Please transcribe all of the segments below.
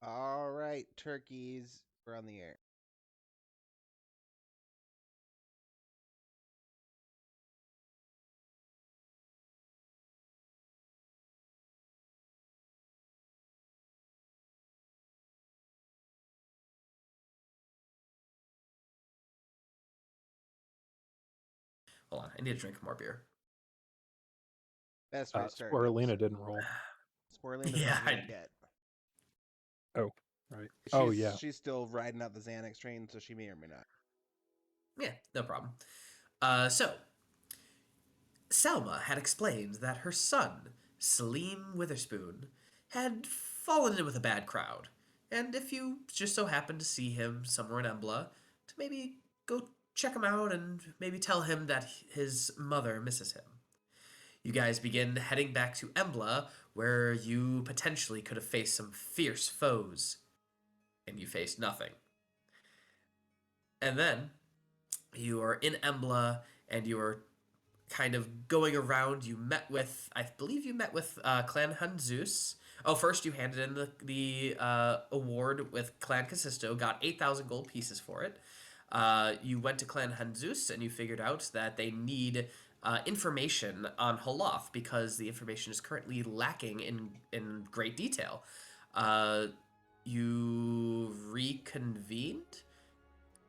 All right, turkeys, we're on the air. Hold on, I need to drink more beer. Best way to start. Sporelina didn't roll. Sporelina does not roll yet. Oh, right. She's still riding out the Xanax train, so she may or may not. Yeah, no problem. So, Selma had explained that her son, Salim Witherspoon, had fallen in with a bad crowd, and if you just so happened to see him somewhere in Embla, to maybe go check him out and maybe tell him that his mother misses him. You guys begin heading back to Embla, where you potentially could have faced some fierce foes, and you faced nothing. And then you are in Embla, and you are kind of going around. I believe you met with Clan Hunzus. Oh, first you handed in the award with Clan Casisto, got 8,000 gold pieces for it. You went to Clan Hunzus and you figured out that they need information on Holoth because the information is currently lacking in great detail. You reconvened?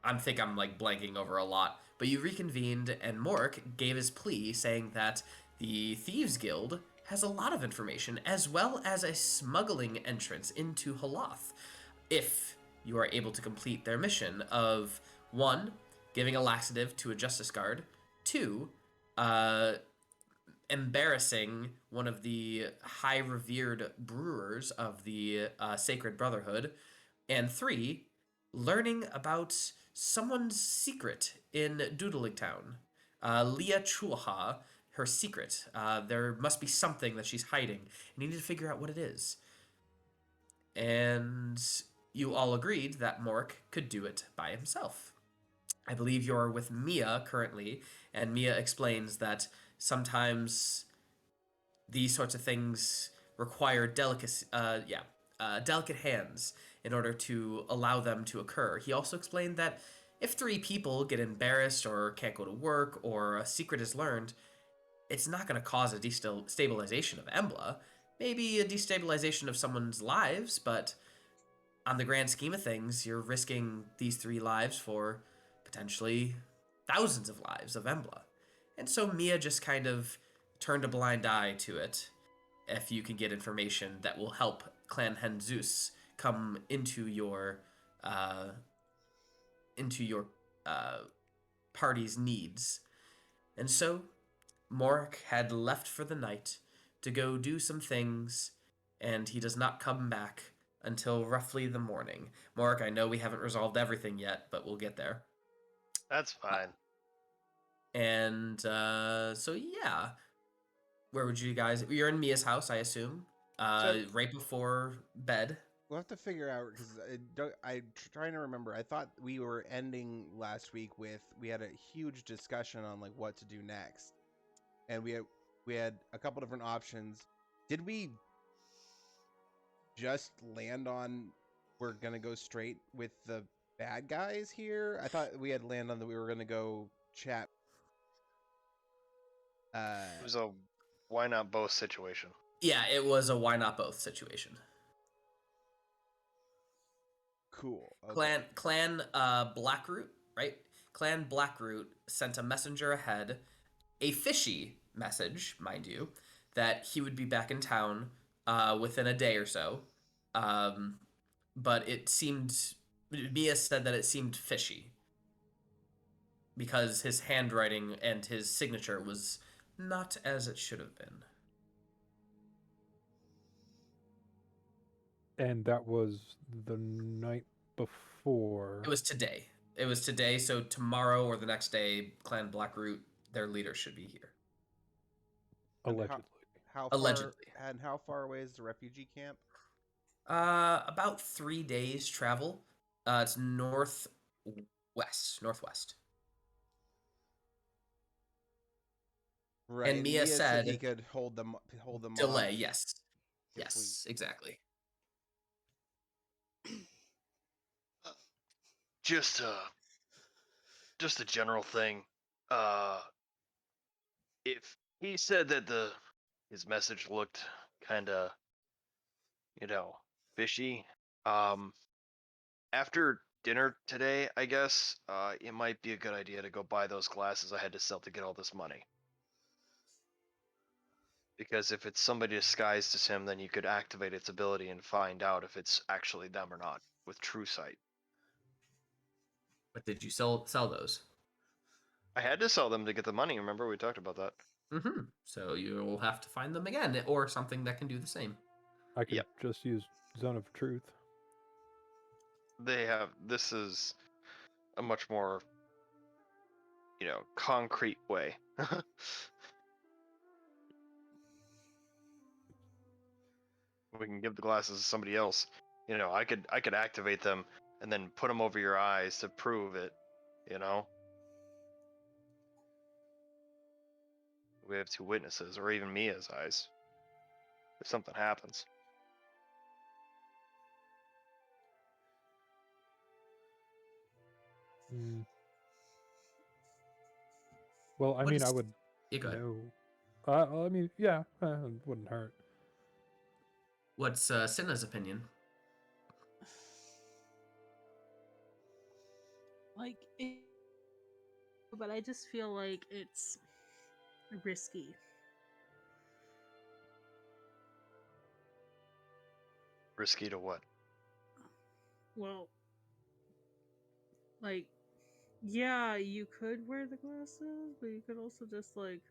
I'm blanking over a lot. But you reconvened, and Morrik gave his plea, saying that the Thieves Guild has a lot of information, as well as a smuggling entrance into Holoth, if you are able to complete their mission of 1. Giving a laxative to a justice guard, 2. Embarrassing one of the high revered brewers of the Sacred Brotherhood, and 3. Learning about someone's secret in Doodling Town. Leah Chulaha, her secret. There must be something that she's hiding, and you need to figure out what it is. And you all agreed that Morrik could do it by himself. I believe you're with Mia currently, and Mia explains that sometimes these sorts of things require delicate hands in order to allow them to occur. He also explained that if 3 people get embarrassed or can't go to work or a secret is learned, it's not going to cause a destabilization of Embla. Maybe a destabilization of someone's lives, but on the grand scheme of things, you're risking these 3 lives for potentially thousands of lives of Embla. And so Mia just kind of turned a blind eye to it. If you can get information that will help Clan Henzus come into your party's needs. And so Morrik had left for the night to go do some things, and he does not come back until roughly the morning. Morrik, I know we haven't resolved everything yet, but we'll get there. That's fine. And so yeah, where would you guys? You're in Mia's house, I assume. Right before bed. We'll have to figure out because I'm trying to remember. I thought we were ending last week with we had a huge discussion on like what to do next, and we had a couple different options. Did we just land on we're gonna go straight with the bad guys here? I thought we had landed on that we were gonna go chat. It was a why not both situation. Yeah, it was a why not both situation. Cool. Okay. Clan Blackroot, right? Clan Blackroot sent a messenger ahead, a fishy message, mind you, that he would be back in town within a day or so. But it seemed, Mia said that it seemed fishy because his handwriting and his signature was not as it should have been. And that was the night before. It was today. So tomorrow or the next day, Clan Blackroot, their leader, should be here. Allegedly. Allegedly. And how far away is the refugee camp? About 3 days travel. It's northwest. Right. And Mia said he could hold them delay. off Yes, exactly. just a general thing. If he said that his message looked kind of, fishy. After dinner today, I guess, it might be a good idea to go buy those glasses I had to sell to get all this money. Because if it's somebody disguised as him, then you could activate its ability and find out if it's actually them or not with true sight. But did you sell those? I had to sell them to get the money. Remember, we talked about that. Mm-hmm. So you'll have to find them again, or something that can do the same. I could Yep. just use Zone of Truth. This is a much more, concrete way. We can give the glasses to somebody else. I could activate them and then put them over your eyes to prove it. We have 2 witnesses, or even Mia's eyes, if something happens. Hmm. Well, I mean, I would Yeah, go ahead. know. I mean, yeah, it wouldn't hurt. What's Cinna's opinion? Like, but I just feel like it's risky. Risky to what? Well, like, yeah, you could wear the glasses, but you could also just, like,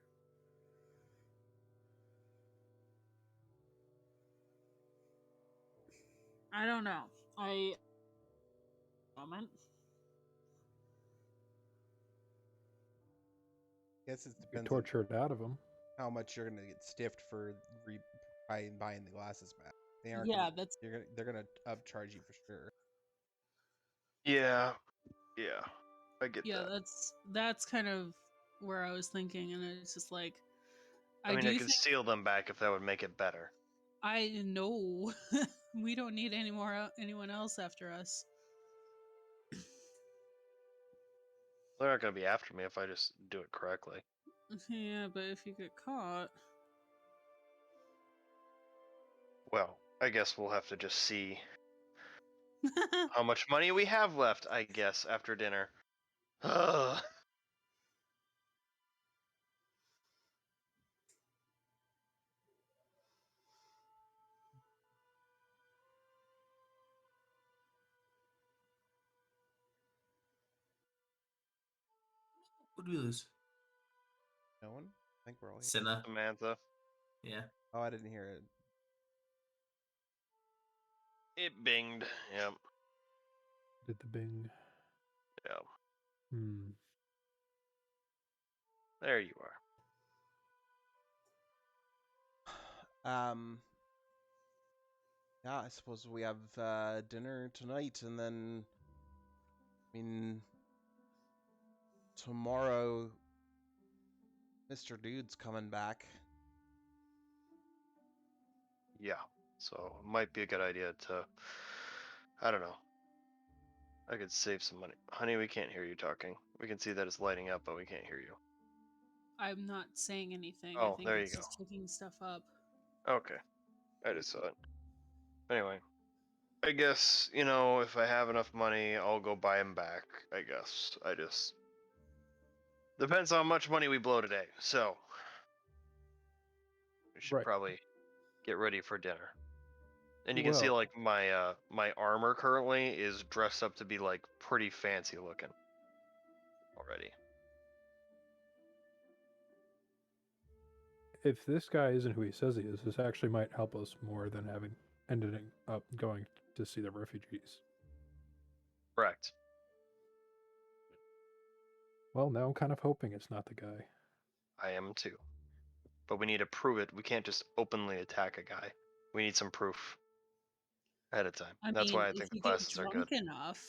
I don't know. Moment. Guess it You depends on torture it out of them. how much you're gonna get stiffed for buying the glasses back. They aren't. Yeah, gonna, they're gonna upcharge you for sure. Yeah, I get Yeah, that. that's kind of where I was thinking, and it's just like, I do could think steal them back if that would make it better. I know we don't need anyone else after us. They're not gonna be after me if I just do it correctly. Yeah, but if you get caught, Well, I guess we'll have to just see how much money we have left, I guess, after dinner. Ugh. What do we lose? No one. I think we're all here. Cinna. Samantha. Yeah. Oh, I didn't hear it. It binged. Yep. Did the bing. Yep. Hmm. There you are. Yeah, I suppose we have dinner tonight, and then, I mean, tomorrow, Mr. Dude's coming back. Yeah. So it might be a good idea to, I don't know. I could save some money. Honey, we can't hear you talking. We can see that it's lighting up, but we can't hear you. I'm not saying anything. Oh, I think there you it's go. just picking stuff up. Okay. I just saw it. Anyway. I guess, if I have enough money, I'll go buy him back, I guess. Depends on how much money we blow today, so... We should Right. probably get ready for dinner. And you can see, Well- like, my armor currently is dressed up to be, like, pretty fancy looking. Already. If this guy isn't who he says he is, this actually might help us more than ending up going to see the refugees. Correct. Well, now I'm kind of hoping it's not the guy. I am too. But we need to prove it. We can't just openly attack a guy. We need some proof ahead of time. That's why I if think the you get classes are good. drunk enough,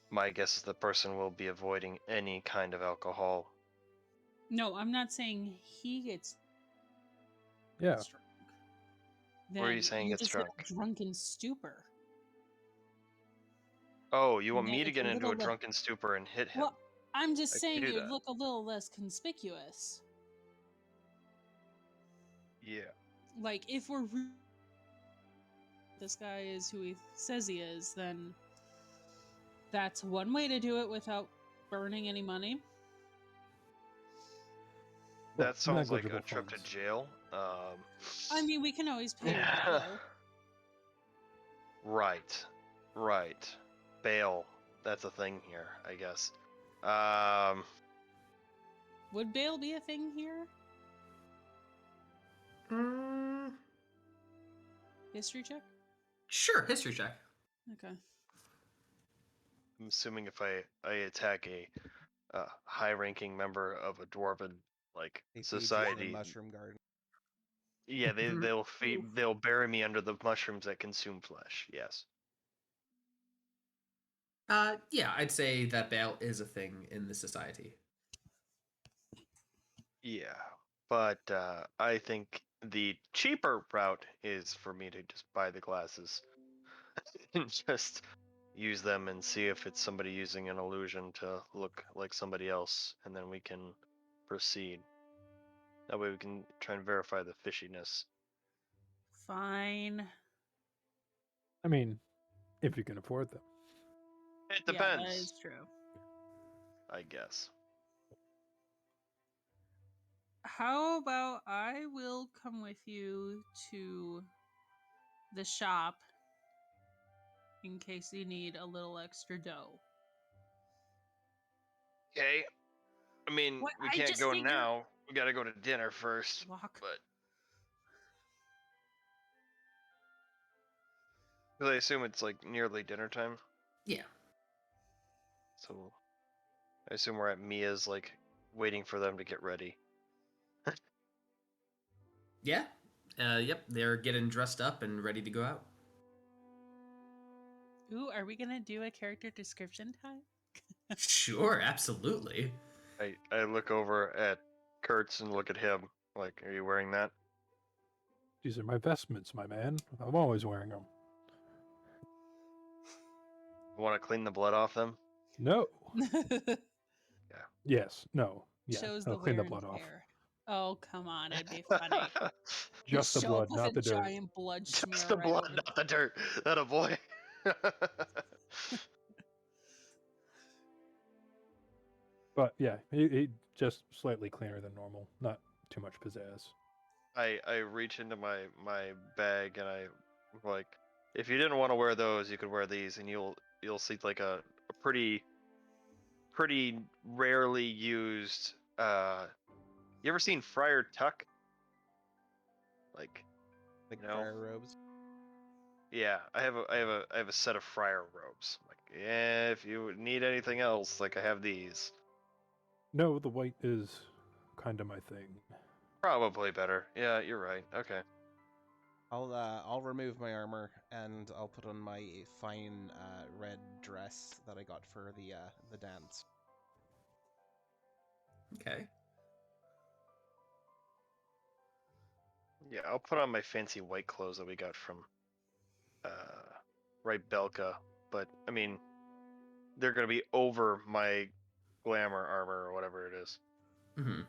My guess is the person will be avoiding any kind of alcohol. no, I'm not saying he gets Yeah. drunk. Or are you Then saying you gets just get drunk? a drunken stupor. Oh, you want And me it- to it's get a into a little le- drunken stupor and hit him? Well, I'm I just can saying do you'd that. look a little less conspicuous. Yeah. Like, if this guy is who he says he is, then that's one way to do it without burning any money. Well, That sounds like a negligible trip to funds. jail. I mean, we can always pay Yeah. bail. Right. Bail. That's a thing here, I guess. Would bail be a thing here? History check? Sure, history check. Okay. I'm assuming if I attack a high-ranking member of a dwarven like They feed you in the society, mushroom garden. yeah, they'll bury me under the mushrooms that consume flesh. Yes. Yeah, I'd say that bail is a thing in the society. Yeah, but I think the cheaper route is for me to just buy the glasses and just use them and see if it's somebody using an illusion to look like somebody else, and then we can proceed. That way we can try and verify the fishiness. Fine. I mean, if you can afford them. It Yeah, that depends, is true. I guess. How about I will come with you to the shop in case you need a little extra dough. Okay. I mean, What? we I can't just go figured- now. We gotta go to dinner first. Walk. But 'cause I assume it's like nearly dinner time. Yeah. So I assume we're at Mia's, like waiting for them to get ready. Yeah. Yep, they're getting dressed up and ready to go out. Ooh, are we gonna do a character description time? Sure, absolutely. I look over at Kertz and look at him. Like, are you wearing that? These are my vestments, my man. I'm always wearing them. Want to clean the blood off them? No. Yes. No. Yeah. Shows I'll the clean wear the blood and off. tear. Oh, come on, it'd be funny. Just the Show blood, up with not a the dirt. giant blood smear Just the right blood, over not the dirt. That a boy. But yeah, he just slightly cleaner than normal. Not too much pizzazz. I reach into my bag and I like, if you didn't want to wear those, you could wear these, and you'll see like a pretty rarely used. You ever seen Friar Tuck? Like, Like you know, fire robes. yeah, I have a set of friar robes. Like, yeah, if you need anything else, like I have these. No, the white is kind of my thing. Probably better. Yeah, you're right. Okay. I'll remove my armor and I'll put on my fine red dress that I got for the dance. Okay. Yeah, I'll put on my fancy white clothes that we got from right Belka, but I mean, they're gonna be over my glamour armor or whatever it is. Mm-hmm.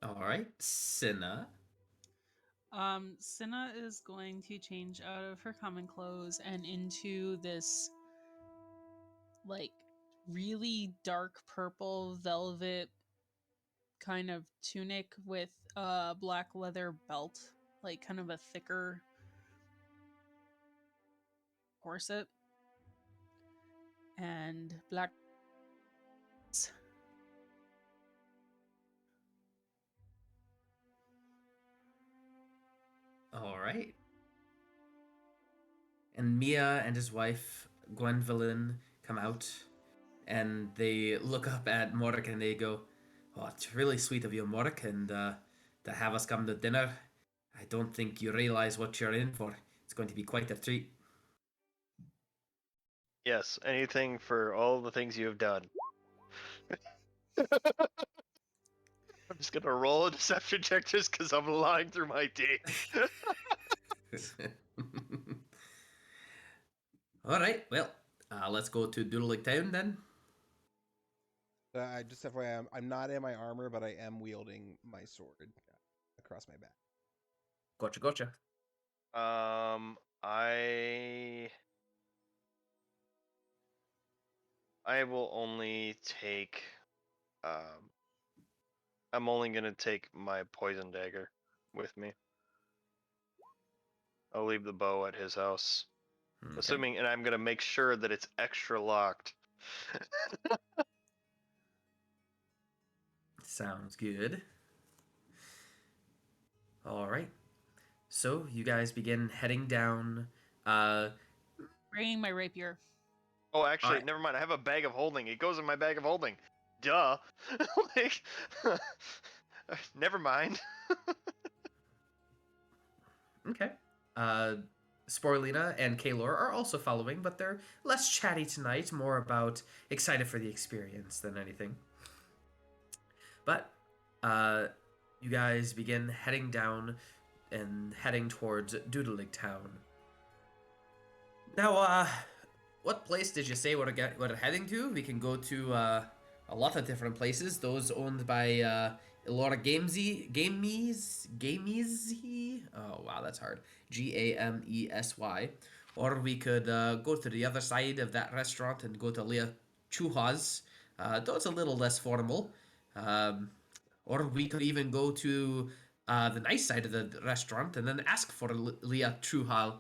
All right, Cinna. Cinna is going to change out of her common clothes and into this, like, really dark purple velvet kind of tunic with a black leather belt, like kind of a thicker corset, and black. All right. And Mia and his wife, Gwendolen, come out and they look up at Morrik and they go, "Oh, it's really sweet of you, Morrik, and to have us come to dinner. I don't think you realize what you're in for. It's going to be quite a treat." Yes, anything for all the things you have done. I'm just gonna roll a deception check just because I'm lying through my teeth. All right. Well, let's go to Doodling Town then. Just FYI, I'm not in my armor, but I am wielding my sword across my back. Gotcha. I will only take I'm only gonna take my poison dagger with me. I'll leave the bow at his house. Okay. Assuming, and I'm gonna make sure that it's extra locked. Sounds good. All right. So you guys begin heading down. Bringing my rapier. Oh, actually, Alright. never mind. I have a bag of holding. It goes in my bag of holding. Duh. Like, never mind. Okay. Sporelina and Kaelor are also following, but they're less chatty tonight, more about excited for the experience than anything. But you guys begin heading down and heading towards Doodling Town. Now, what place did you say we're heading to? We can go to a lot of different places. Those owned by Elora Gamesy. Oh wow, that's hard. Gamesy. Or we could go to the other side of that restaurant and go to Leah Chuha's. Though it's a little less formal. Or we could even go to the nice side of the restaurant and then ask for Leah Chuha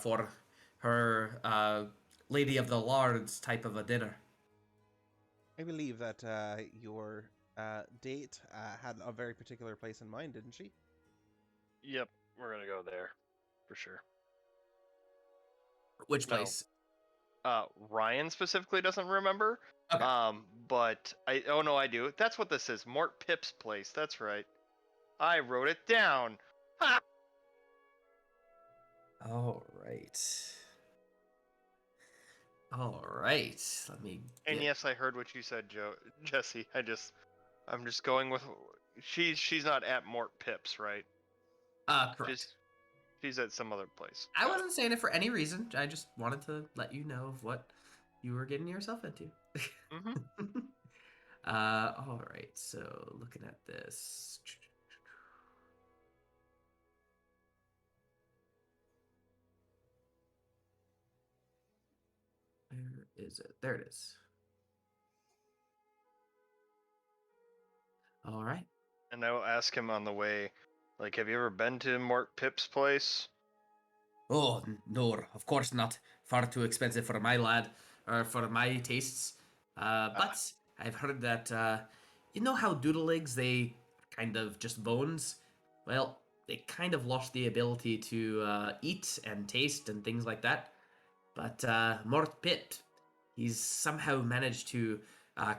for her Lady of the Lords type of a dinner. I believe that your date had a very particular place in mind, didn't she? Yep, we're gonna go there for sure. Which No. place? Ryan specifically doesn't remember. Okay. But I do. That's what this is. Mortpip's place. That's right. I wrote it down. Ha! All right. Let me. And get- yes, I heard what you said, Jesse. I'm just going with. She's not at Mortpip's, right? Correct. She's at some other place. I wasn't saying it for any reason. I just wanted to let you know of what you were getting yourself into. Mm-hmm. All right. So looking at this. Where is it? There it is. All right. And I will ask him on the way, like, have you ever been to Mortpip's place? Oh, no, of course not. Far too expensive for my lad, or for my tastes. But I've heard that, you know how doodleigs, they kind of just bones? Well, they kind of lost the ability to eat and taste and things like that. But Mortpip, he's somehow managed to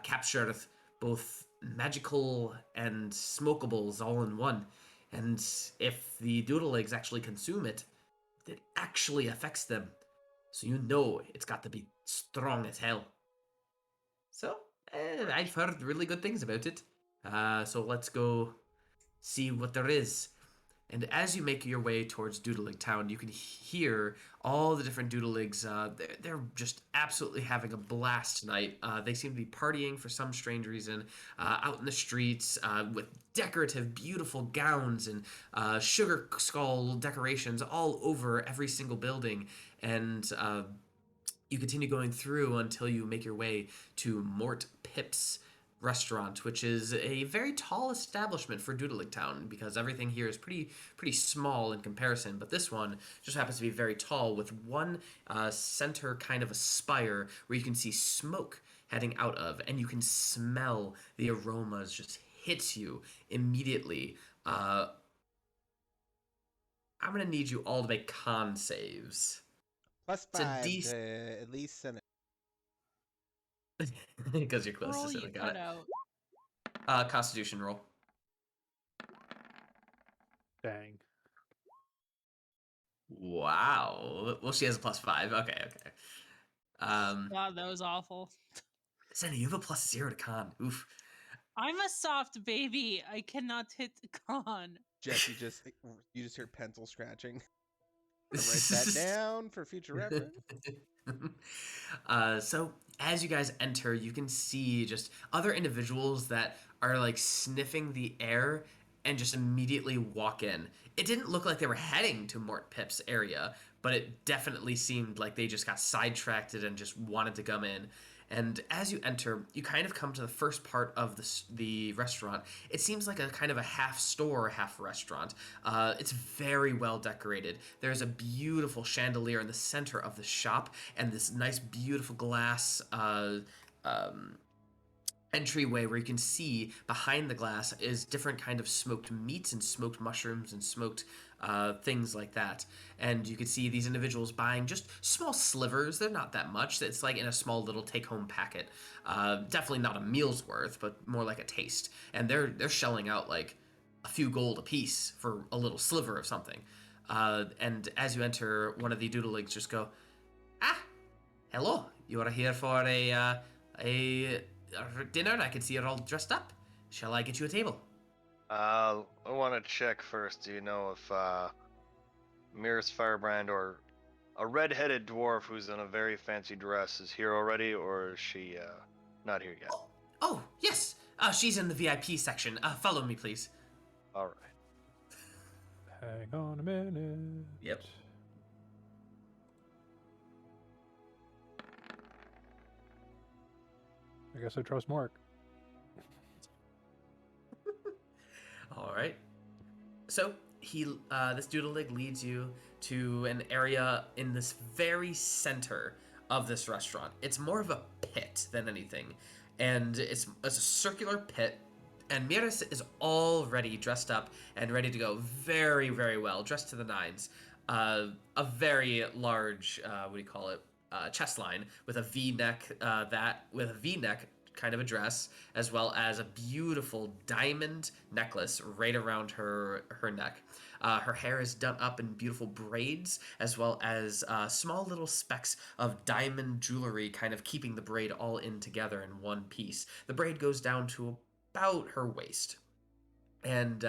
capture both magical and smokables all in one. And if the doodleigs actually consume it, it actually affects them. So you know it's got to be strong as hell. So, I've heard really good things about it. So let's go see what there is. And as you make your way towards Doodling Town, you can hear all the different doodleigs. They're just absolutely having a blast tonight. They seem to be partying for some strange reason out in the streets with decorative, beautiful gowns and sugar skull decorations all over every single building. And you continue going through until you make your way to Mortpip's restaurant, which is a very tall establishment for Doodling Town because everything here is pretty small in comparison. But this one just happens to be very tall with one center kind of a spire where you can see smoke heading out of, and you can smell the aromas just hits you immediately. I'm gonna need you all to make con saves. Plus It's a 5 dec- to at least Cinna. Because you're close Roll to you it. Got cut it. out. Constitution roll. Dang. Wow. Well, she has a +5. Okay. Wow, that was awful. Sandy, you have a +0 to con. Oof. I'm a soft baby. I cannot hit con. Jess, you just hear pencil scratching. Write that down for future reference. So as you guys enter, you can see just other individuals that are like sniffing the air and just immediately walk in. It didn't look like they were heading to Mortpip's area, but it definitely seemed like they just got sidetracked and just wanted to come in. And as you enter, you kind of come to the first part of the restaurant. It seems like a kind of a half store, half restaurant. It's very well decorated. There's a beautiful chandelier in the center of the shop, and this nice, beautiful glass entryway where you can see behind the glass is different kind of smoked meats and smoked mushrooms and smoked things like that. And you can see these individuals buying just small slivers. They're not that much. It's like in a small little take-home packet. Definitely not a meal's worth, but more like a taste. And they're shelling out like a few gold a piece for a little sliver of something. And as you enter, one of the doodlings just go, "Ah, hello. You are here for a dinner? I can see you're all dressed up. Shall I get you a table?" I want to check first. Do you know if Mirror's Firebrand or a red-headed dwarf who's in a very fancy dress is here already, or is she not here yet? Oh, yes. She's in the VIP section. Follow me, please. All right. Hang on a minute. Yep. I guess I trust Mark. All right. So this doodlig leads you to an area in this very center of this restaurant. It's more of a pit than anything, and it's a circular pit. And Miris is already dressed up and ready to go, very, very well, dressed to the nines. A very large, chest line with a V-neck, with a V-neck kind of a dress, as well as a beautiful diamond necklace right around her neck. Her hair is done up in beautiful braids, as well as small little specks of diamond jewelry kind of keeping the braid all in together in one piece. The braid goes down to about her waist. And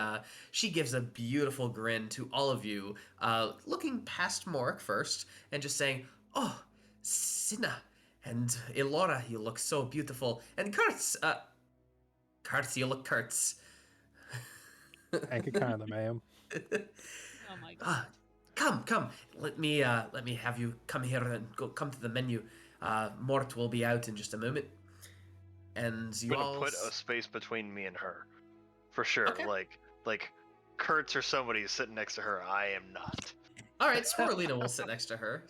she gives a beautiful grin to all of you, looking past Morrik first and just saying, "Oh, Cinna and Elora, you look so beautiful. And Kertz, you look Kertz." Thank you kindly, ma'am. Oh my god. Come. Let me have you come here and come to the menu. Mort will be out in just a moment. And you I'm gonna all put a space between me and her, for sure. Okay. Like Kertz or somebody is sitting next to her. I am not. All right, Sporelina will sit next to her.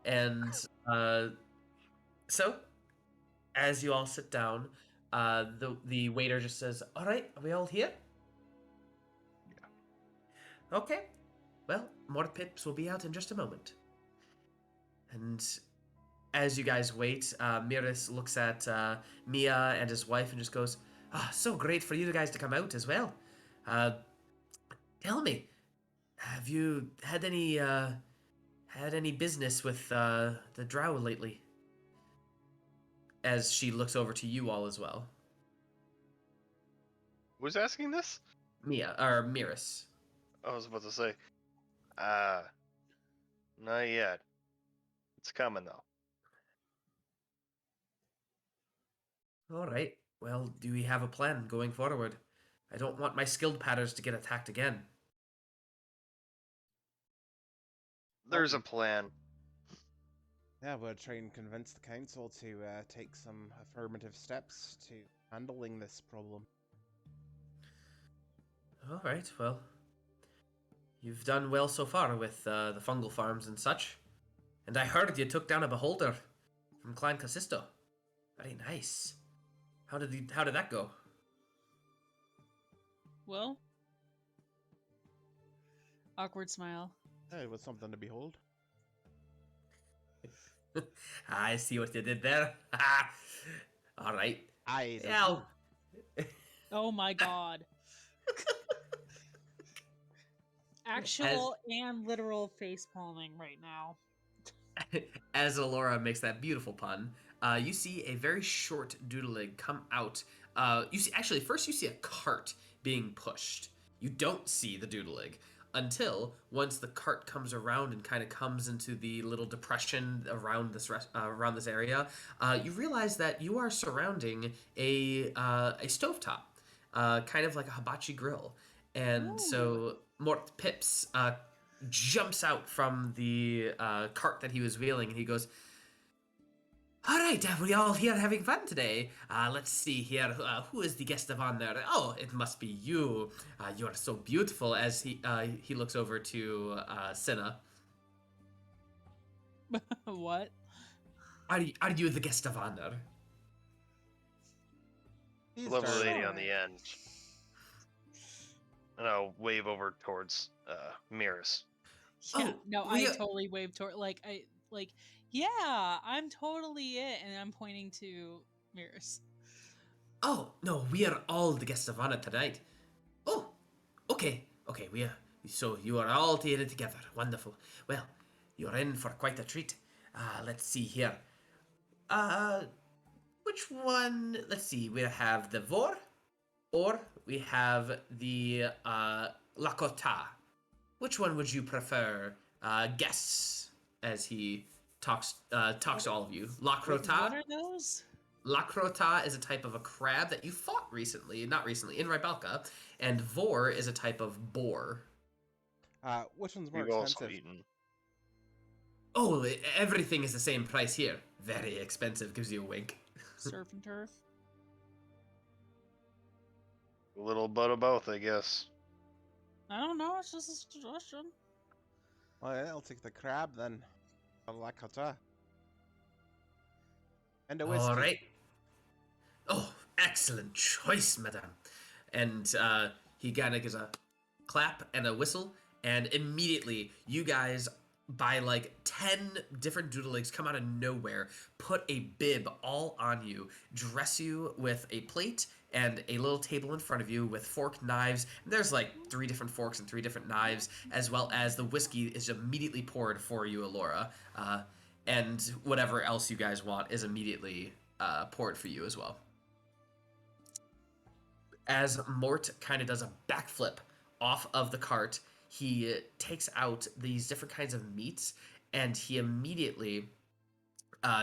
And so, as you all sit down, the waiter just says, "All right, are we all here?" Yeah. Okay. Well, Mortpips will be out in just a moment. And as you guys wait, Miris looks at Mia and his wife and just goes, "So great for you guys to come out as well. Tell me, have you had any business with the Drow lately?" As she looks over to you all as well. Who's asking this? Mia, or Miris. I was about to say, not yet. It's coming though. All right. Well, do we have a plan going forward? I don't want my skilled patters to get attacked again. There's a plan. Yeah, we'll try and convince the council to take some affirmative steps to handling this problem. All right. Well, you've done well so far with the fungal farms and such. And I heard you took down a beholder from Clan Casisto. Very nice. How did that go? Well, awkward smile. It was something to behold. I see what you did there. All right. Yeah. Oh my god. Actual and literal face palming right now. As Elora makes that beautiful pun, you see a very short doodlig come out. First you see a cart being pushed. You don't see the doodlig. until once the cart comes around and kind of comes into the little depression around this area, you realize that you are surrounding a stovetop, kind of like a hibachi grill. And so Mortpip jumps out from the cart that he was wheeling, and he goes, "All right, we all here having fun today. Let's see here. Who is the guest of honor? Oh, it must be you. You are so beautiful." As he looks over to Cinna. What? Are you the guest of honor? He's Lovely starting. lady on the end. And I'll wave over towards Mirrors. Yeah, Oh, no, we- I totally waved toward yeah, I'm totally it, and I'm pointing to Mirrors. Oh no, we are all the guests of honor tonight. Oh, okay, so you are all here together. Wonderful. Well, you're in for quite a treat. Let's see here. Which one? Let's see. We have the Vor, or we have the Lakota. Which one would you prefer? Guests, as he talks to all of you. What Lakrota. are those? Lakrota is a type of a crab that you fought not recently, in Rybalka, and Vor is a type of boar. Which one's more We've also expensive? eaten. Oh, everything is the same price here. Very expensive, gives you a wink. Surf and turf. A little bit of both, I guess. I don't know. It's just a suggestion. Well, yeah, I'll take the crab then. A Lakota. And a whiskey. All right. Oh, excellent choice, madame. And he kind of gives a clap and a whistle, and immediately you guys, by like 10 different doodlegs, come out of nowhere, put a bib all on you, dress you with a plate and a little table in front of you with fork, knives. There's like 3 different forks and 3 different knives, as well as the whiskey is immediately poured for you, Elora. And whatever else you guys want is immediately poured for you as well. As Mort kind of does a backflip off of the cart, he takes out these different kinds of meats, and he immediately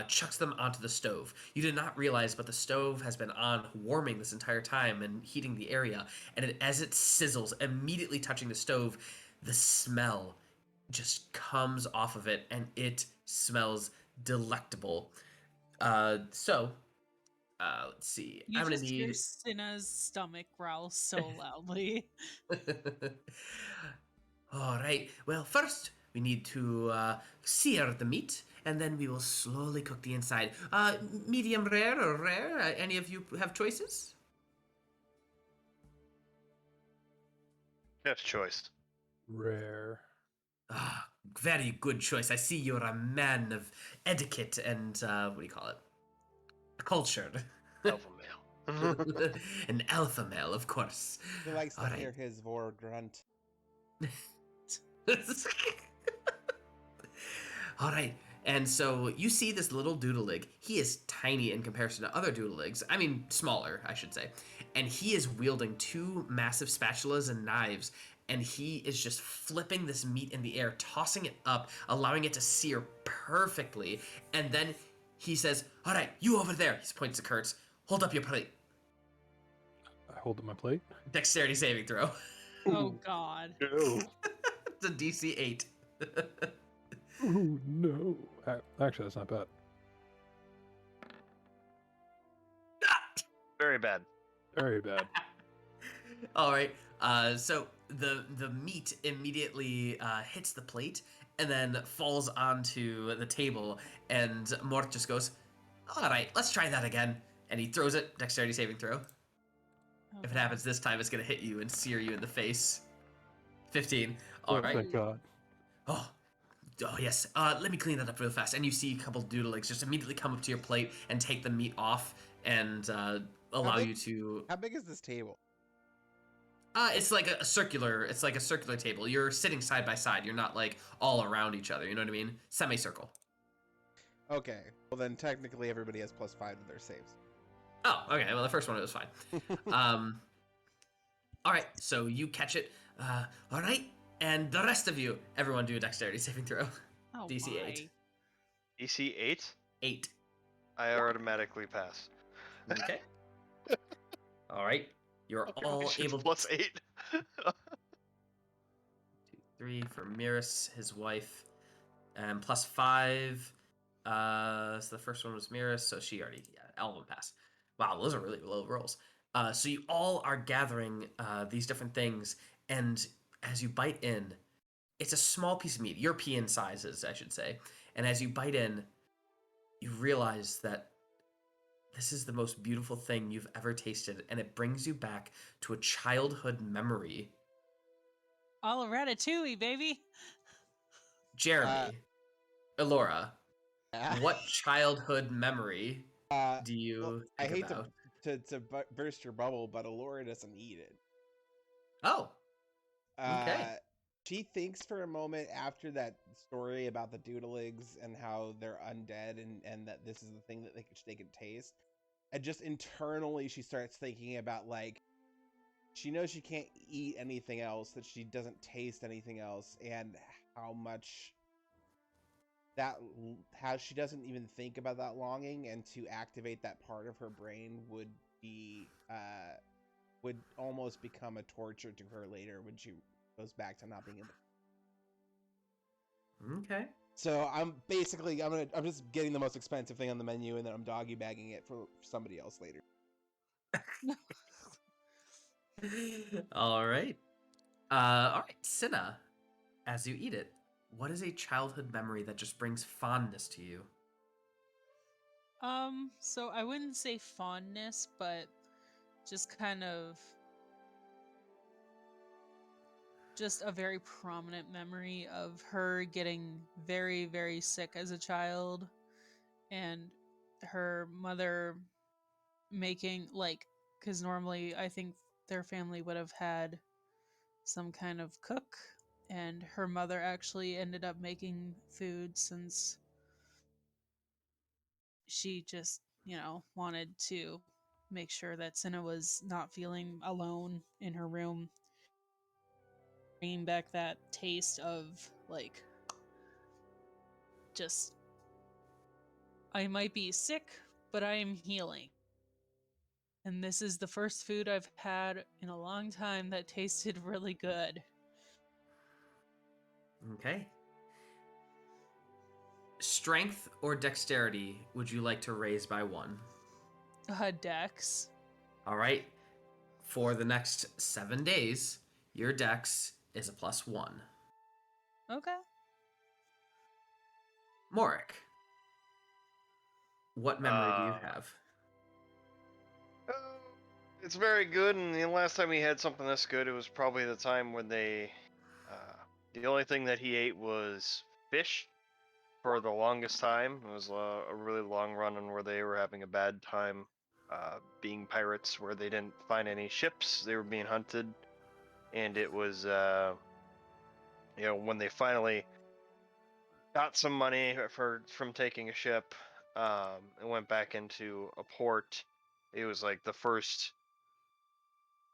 chucks them onto the stove. You did not realize, but the stove has been on, warming this entire time and heating the area. And as it sizzles, immediately touching the stove, the smell just comes off of it, and it smells delectable. Let's see. You I'm gonna just hear need. Cinna's stomach growl so loudly. All right. Well, first we need to sear the meat, and then we will slowly cook the inside. Medium rare or rare? Any of you have choices? Chef's choice. Rare. Ah, very good choice. I see you're a man of etiquette and what do you call it? Cultured. Alpha male. An alpha male, of course. He likes to All right. hear his vor grunt. All right. And so you see this little doodleeg. He is tiny in comparison to other doodleegs. I mean, smaller, I should say. And he is wielding 2 massive spatulas and knives. And he is just flipping this meat in the air, tossing it up, allowing it to sear perfectly. And then he says, "All right, you over there." He points to Kertz. "Hold up your plate." I hold up my plate. Dexterity saving throw. Oh God. No. It's a DC 8. Oh no. Actually, that's not bad. Very bad. Very bad. All right. So the meat immediately hits the plate and then falls onto the table, and Mort just goes, "All right, let's try that again." And he throws it. Dexterity saving throw. If it happens this time, it's gonna hit you and sear you in the face. 15. All Oh, right. thank God. Oh yes. Let me clean that up real fast. And you see a couple doodlegs just immediately come up to your plate and take the meat off and allow big- you to. How big is this table? It's like a circular. It's like a circular table. You're sitting side by side. You're not like all around each other. You know what I mean? Semicircle. Okay. Well, then technically everybody has +5 to their saves. Oh, okay. Well, the first one it was fine. All right. So you catch it. All right. And the rest of you, everyone do a dexterity saving throw. Oh DC my. 8. DC 8? 8. I automatically pass. Okay. All right. You're all Calculations able plus to 8. 2, 3 for Miris, his wife, and plus 5. So the first one was Miris, so she already all of them passed. Wow, those are really low rolls. So you all are gathering these different things, and as you bite in, it's a small piece of meat, European sizes, I should say. And as you bite in, you realize that this is the most beautiful thing you've ever tasted, and it brings you back to a childhood memory. All ratatouille, baby. Jeremy, Elora, Ah. what childhood memory do Well, you I think hate about? to burst your bubble, but Elora doesn't eat it. Oh, okay. She thinks for a moment after that story about the doodlings and how they're undead and that this is the thing that they can taste. And just internally, she starts thinking about, like, she knows she can't eat anything else, that she doesn't taste anything else, and how much how she doesn't even think about that longing, and to activate that part of her brain would be would almost become a torture to her later when she goes back to not being able. Okay. So I'm just getting the most expensive thing on the menu, and then I'm doggy bagging it for somebody else later. All right. All right, Cinna, as you eat it, what is a childhood memory that just brings fondness to you? So I wouldn't say fondness, but just kind of just a very prominent memory of her getting very, very sick as a child, and her mother making, like, because normally I think their family would have had some kind of cook, and her mother actually ended up making food since she just, wanted to make sure that Cinna was not feeling alone in her room. Bringing back that taste of, like, just, I might be sick, but I am healing. And this is the first food I've had in a long time that tasted really good. Okay. Strength or dexterity would you like to raise by 1? Dex. All right. For the next 7 days, your dex is a +1. Okay. Morrik, what memory do you have? It's very good, and the last time he had something this good, it was probably the time when the only thing that he ate was fish for the longest time. It was a really long run and where they were having a bad time being pirates, where they didn't find any ships, they were being hunted, and it was, when they finally got some money from taking a ship and went back into a port, it was like the first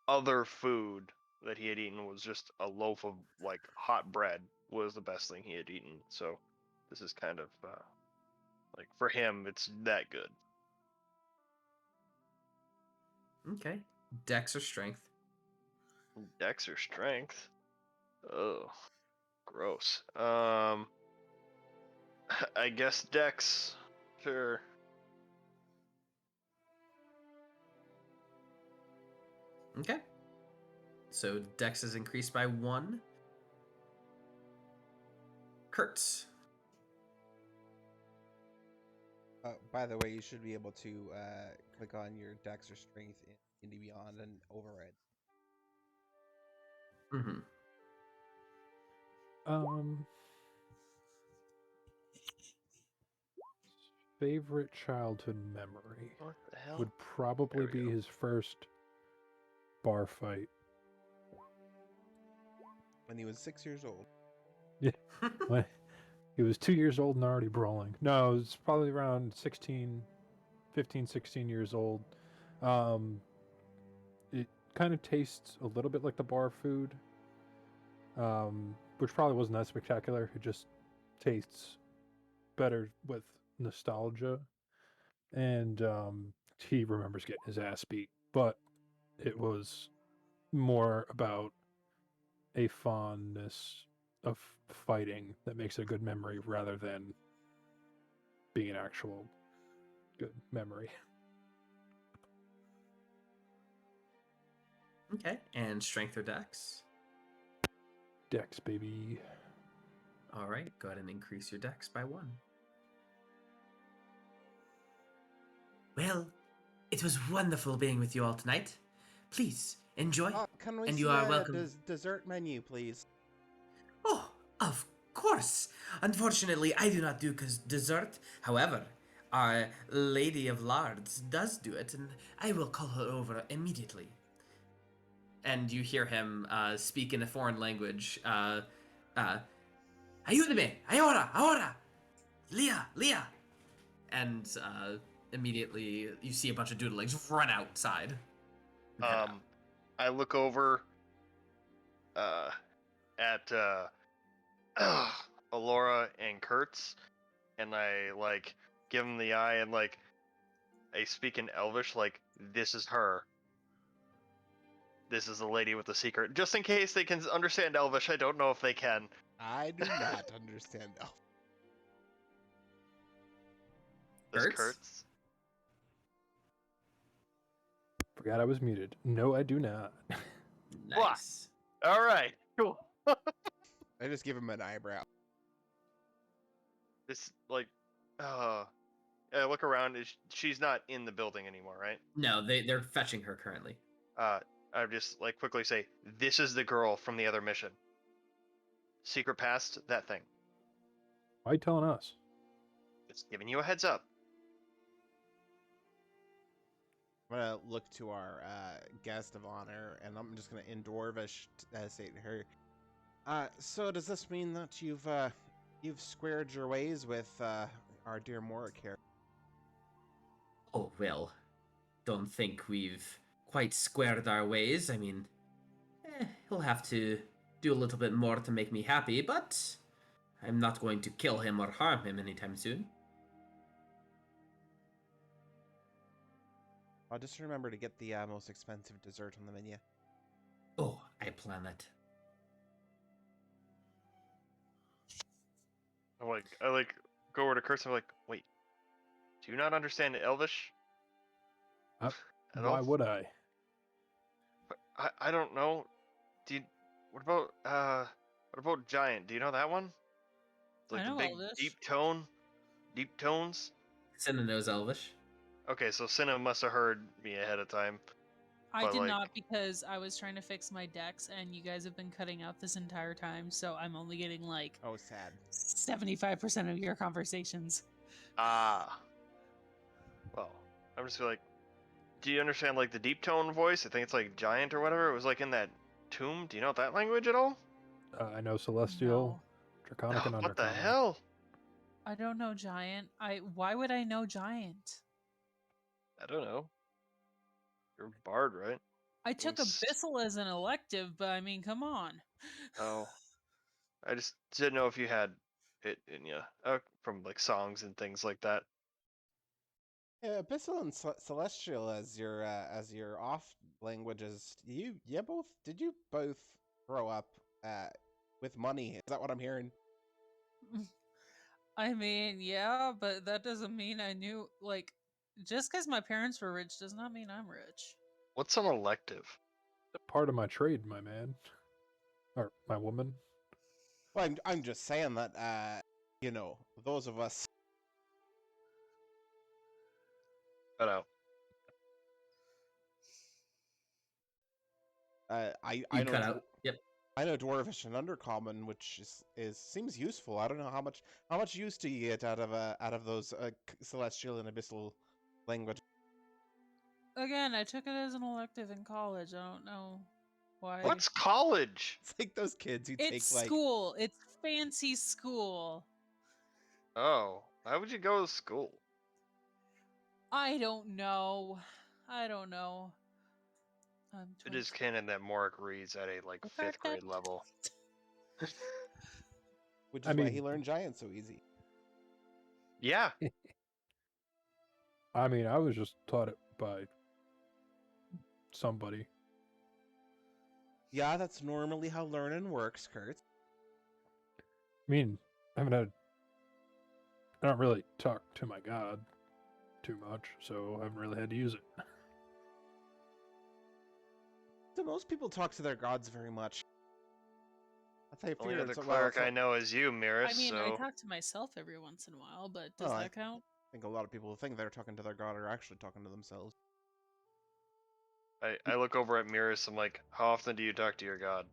other food that he had eaten was just a loaf of, like, hot bread was the best thing he had eaten. So this is kind of like, for him, it's that good. Okay. Dex or strength? Dex or strength? Oh, gross. I guess Dex. Sure. Okay. So Dex is increased by 1. Kertz. By the way, you should be able to click on your dex or strength in D&D Beyond and override. Mm-hmm. Favorite childhood memory What the hell? would probably There we be go. his first bar fight. When he was 6 years old. When he was 2 years old and already brawling. No, it was probably around 15, 16 years old. It kind of tastes a little bit like the bar food. which probably wasn't that spectacular. It just tastes better with nostalgia. And he remembers getting his ass beat, but it was more about a fondness of fighting that makes it a good memory rather than being an actual good memory. Okay, and strength or dex? Dex, baby. All right, go ahead and increase your dex by 1. Well, it was wonderful being with you all tonight. Please, enjoy. Can we And see you are a welcome. dessert menu, please? Oh, of course. Unfortunately, I do not do dessert. However, our Lady of Lards does do it, and I will call her over immediately. And you hear him speak in a foreign language. Ayúdame, ahora, Leah. And immediately you see a bunch of doodlings run outside. and head out. I look over at Elora and Kertz, and I like give them the eye, and like I speak in Elvish, like, this is her. This is the lady with the secret. Just in case they can understand Elvish, I don't know if they can. I do not understand elf. Does Kertz? Kertz? Forgot I was muted. No, I do not. Nice. All right, cool. I just give him an eyebrow. This like, I look around. She's not in the building anymore, right? No, they're fetching her currently. I just like quickly say, this is the girl from the other mission. Secret past that thing. Why are you telling us? It's giving you a heads up. I'm gonna look to our guest of honor, and I'm just gonna in Dwarvish say to her. So does this mean that you've squared your ways with our dear Morrik here? Oh, well, don't think we've quite squared our ways. I mean, he'll have to do a little bit more to make me happy, but I'm not going to kill him or harm him anytime soon. I'll just remember to get the most expensive dessert on the menu. Oh, I plan it. I like go over to Kurtz and I'm like, wait, do you not understand Elvish? At Why all? would I? I don't know. What about Giant? Do you know that one? It's like I the know big Elvish. deep tones. Cinna knows Elvish. Okay, so Cinna must have heard me ahead of time. I But, did like- not, because I was trying to fix my decks and you guys have been cutting out this entire time, so I'm only getting like Oh, sad. 75% of your conversations. Ah. Well, I'm just like, do you understand like the deep tone voice? I think it's like Giant or whatever. It was like in that tomb. Do you know that language at all? I know Celestial, Draconic, and Oh, Undercommon. what the hell? I don't know Giant. Why would I know Giant? I don't know. You're a bard, right? I took Yes. Abyssal as an elective, but I mean, come on. Oh, I just didn't know if you had it in you from like songs and things like that. Yeah, Abyssal and Celestial as your off languages. Did you both grow up with money? Is that what I'm hearing? I mean, yeah, but that doesn't mean I knew, like, just because my parents were rich does not mean I'm rich. What's an elective? Part of my trade, my man. Or my woman. Well, I'm just saying that those of us. Cut out. I You know cut out. Yep. I know Dwarvish and Undercommon, which seems useful. I don't know how much use do you get out of those Celestial and Abyssal language. Again, I took it as an elective in college. I don't know why. What's college? It's like those kids who It's take like school. It's fancy school. Oh, why would you go to school? I don't know. I don't know. It is canon that Morrik reads at a like 5th grade level. Which is I why mean- he learned giant so easy. Yeah. I mean, I was just taught it by somebody. Yeah, that's normally how learning works, Kurt. I mean, I don't really talk to my god too much, so I haven't really had to use it. Do most people talk to their gods very much? I Only figure other it's cleric I know is you, Miris. I mean, I So talk to myself every once in a while, but does Oh, that count? I think a lot of people who think they're talking to their god are actually talking to themselves. I look over at Miris. I'm like, how often do you talk to your god?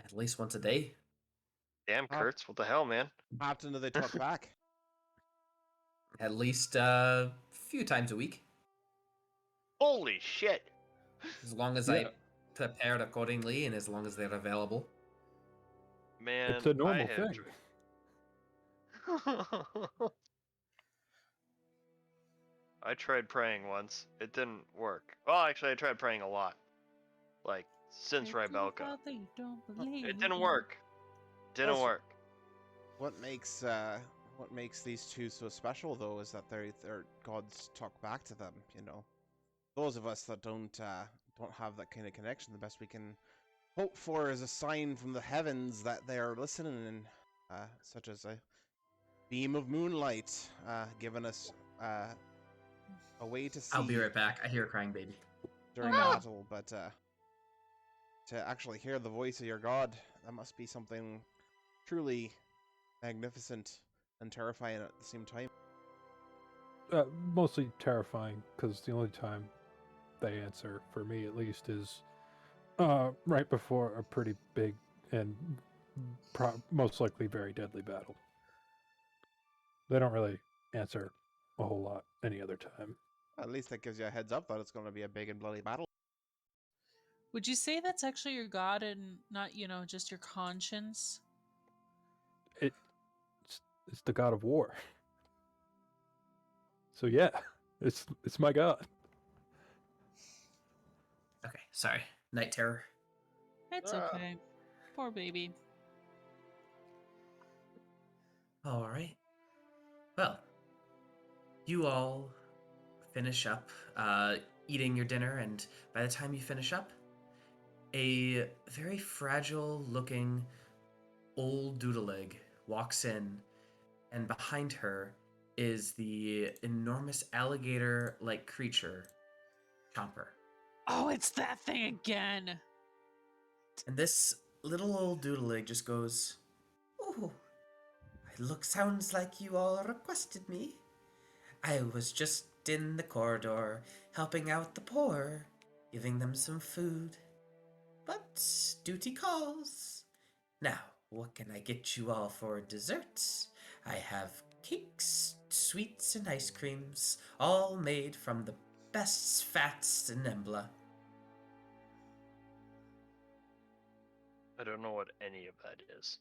At least once a day. Damn, Huh? Kertz, what the hell, man? How often do they talk back? At least a few times a week. Holy shit! As long as Yeah. I prepared accordingly and as long as they're available. Man, It's a normal I had thing. I tried praying once. It didn't work. Well, actually, I tried praying a lot. Like, since Rybelka. It didn't work. Didn't Also- work. What makes these two so special, though, is that their gods talk back to them. You know, those of us that don't have that kind of connection, the best we can hope for is a sign from the heavens that they are listening, such as a beam of moonlight, giving us a way to see I'll be right back. I hear a crying baby. during Oh, no. battle. But to actually hear the voice of your god, that must be something truly magnificent and terrifying at the same time. Mostly terrifying, because the only time they answer, for me at least, is right before a pretty big and most likely very deadly battle. They don't really answer a whole lot any other time. At least that gives you a heads up that it's going to be a big and bloody battle. Would you say that's actually your god and not, just your conscience? It's the god of war. So yeah, it's my god. Okay, sorry. Night terror. It's Ah. okay. Poor baby. All right. Well, you all finish up eating your dinner, and by the time you finish up, a very fragile looking old doodleleg walks in, and behind her is the enormous alligator like creature, Chomper. Oh, it's that thing again. And this little old doodleleg just goes, "Oh, sounds like you all requested me. I was just in the corridor helping out the poor, giving them some food. But duty calls. Now, what can I get you all for desserts? I have cakes, sweets, and ice creams, all made from the best fats in Embla." I don't know what any of that is.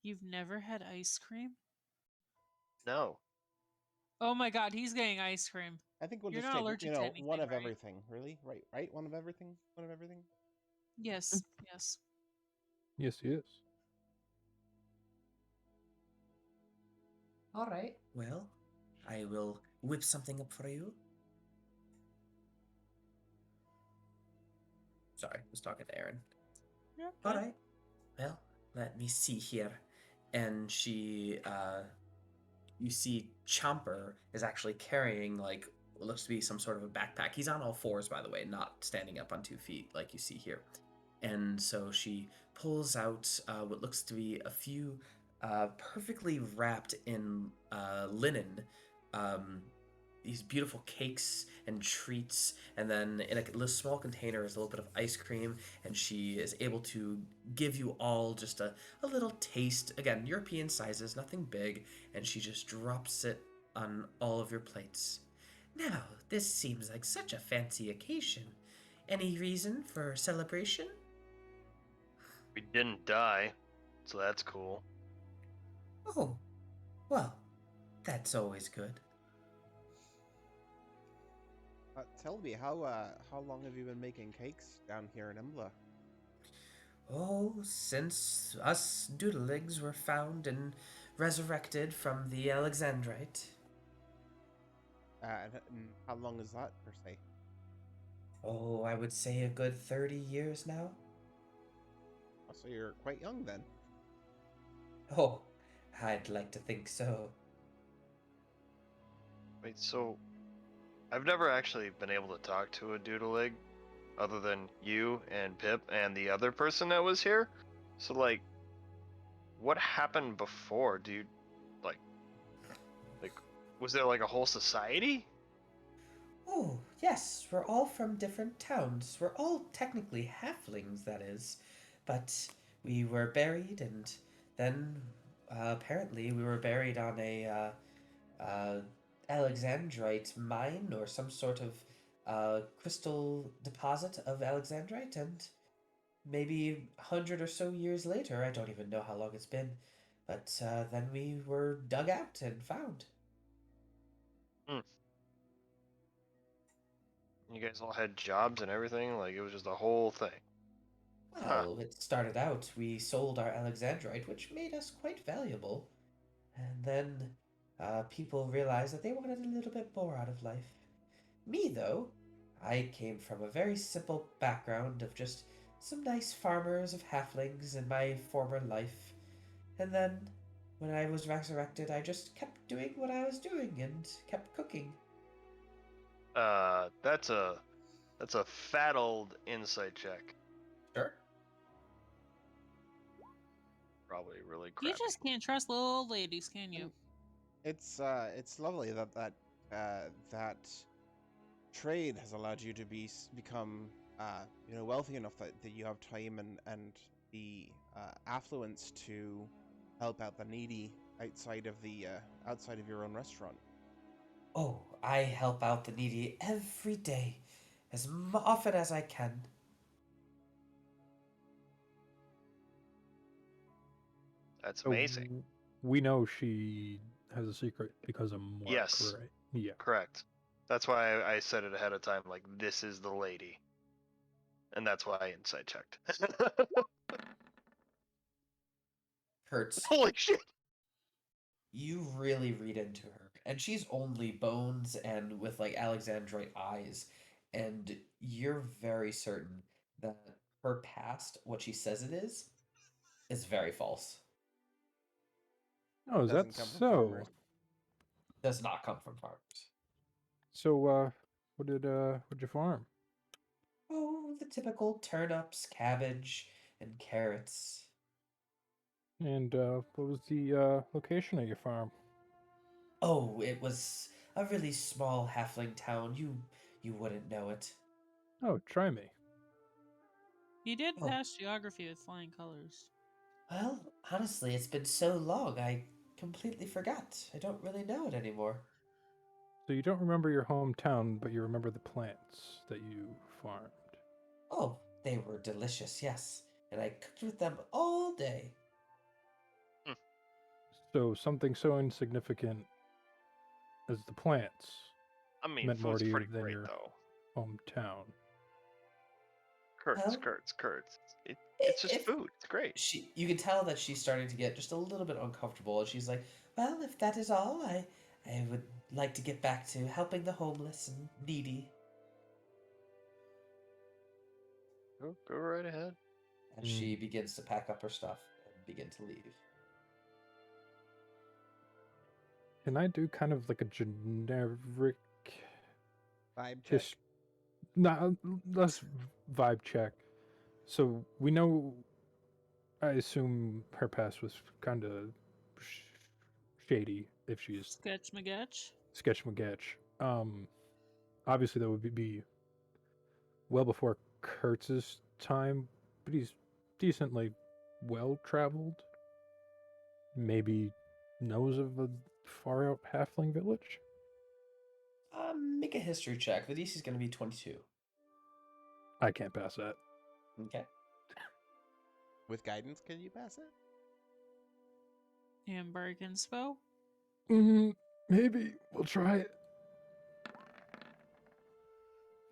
You've never had ice cream? No. Oh my god, he's getting ice cream. I think we'll You're just not take, allergic to anything, one of right? everything. Really? Right? One of everything? One of everything? Yes, yes. Yes, he is. All right. Well, I will whip something up for you. Sorry, I was talking to Aaron. You're All okay. right. Well, let me see here. And she, you see Chomper is actually carrying, like, what looks to be some sort of a backpack. He's on all fours, by the way, not standing up on 2 feet like you see here. And so she pulls out what looks to be a few perfectly wrapped in linen, these beautiful cakes and treats, and then in a little small container is a little bit of ice cream, and she is able to give you all just a little taste. Again, European sizes, nothing big, and she just drops it on all of your plates. Now, this seems like such a fancy occasion. Any reason for celebration? We didn't die, so that's cool. Oh, well, that's always good. Tell me, how long have you been making cakes down here in Embla? Oh, since us doodlings were found and resurrected from the Alexandrite. And how long is that per se? Oh, I would say a good 30 years now. Oh, so you're quite young then. Oh, I'd like to think so. Wait, so I've never actually been able to talk to a doodle other than you and Pip and the other person that was here. So like, what happened before? Do you like was there like a whole society? Oh, yes, we're all from different towns. We're all technically halflings, that is. But we were buried, and then apparently we were buried on a Alexandrite mine or some sort of crystal deposit of Alexandrite, and maybe 100 or so years later, I don't even know how long it's been, but then we were dug out and found. Hmm. You guys all had jobs and everything. Like it was just a whole thing. Huh. Well, it started out, we sold our Alexandrite, which made us quite valuable. And then people realized that they wanted a little bit more out of life. Me, though, I came from a very simple background of just some nice farmers of halflings in my former life. And then, when I was resurrected, I just kept doing what I was doing and kept cooking. That's a fat old insight check. Sure. Probably really You crappy. just can't trust little old ladies, can you? It's lovely that trade has allowed you to become wealthy enough that you have time and the affluence to help out the needy outside of the outside of your own restaurant. Oh, I help out the needy every day, as often as I can. That's So amazing. we know she has a secret because of Morrik, Yes. right? Yeah. Correct. That's why I said it ahead of time. Like this is the lady, and that's why I insight checked. Hurts. Holy shit! You really read into her. And she's only bones and with like Alexandrite eyes. And you're very certain that her past, what she says it is very false. Oh, is that Doesn't come from so? farmers. Does not come from farmers. So, what'd you farm? Oh, the typical turnips, cabbage, and carrots. And what was the location of your farm? Oh, it was a really small halfling town. You wouldn't know it. Oh, try me. You did Oh, pass geography with flying colors. well, honestly, it's been so long, I completely forgot. I don't really know it anymore. So you don't remember your hometown, but you remember the plants that you farmed. Oh, they were delicious, yes. And I cooked with them all day. So something so insignificant as the plants I mean, meant more food's to you pretty than great your though. hometown. Kurtz, Well, Kurtz, Kurtz. It's just if food. It's great. you can tell that she's starting to get just a little bit uncomfortable, and she's like, "Well, if that is all, I would like to get back to helping the homeless and needy." Go right ahead. And she begins to pack up her stuff and begin to leave. Can I do kind of like a generic Vibe check. not less vibe check? So we know. I assume her past was kind of shady if she's Sketch McGetch. sketch McGetch. Obviously that would be well before Kertz's time, but he's decently well traveled. Maybe knows of a far out halfling village. Make a history check. The DC is going to be 22. I can't pass that. Okay. With guidance, can you pass it? And Bark Inspo. Maybe we'll try it.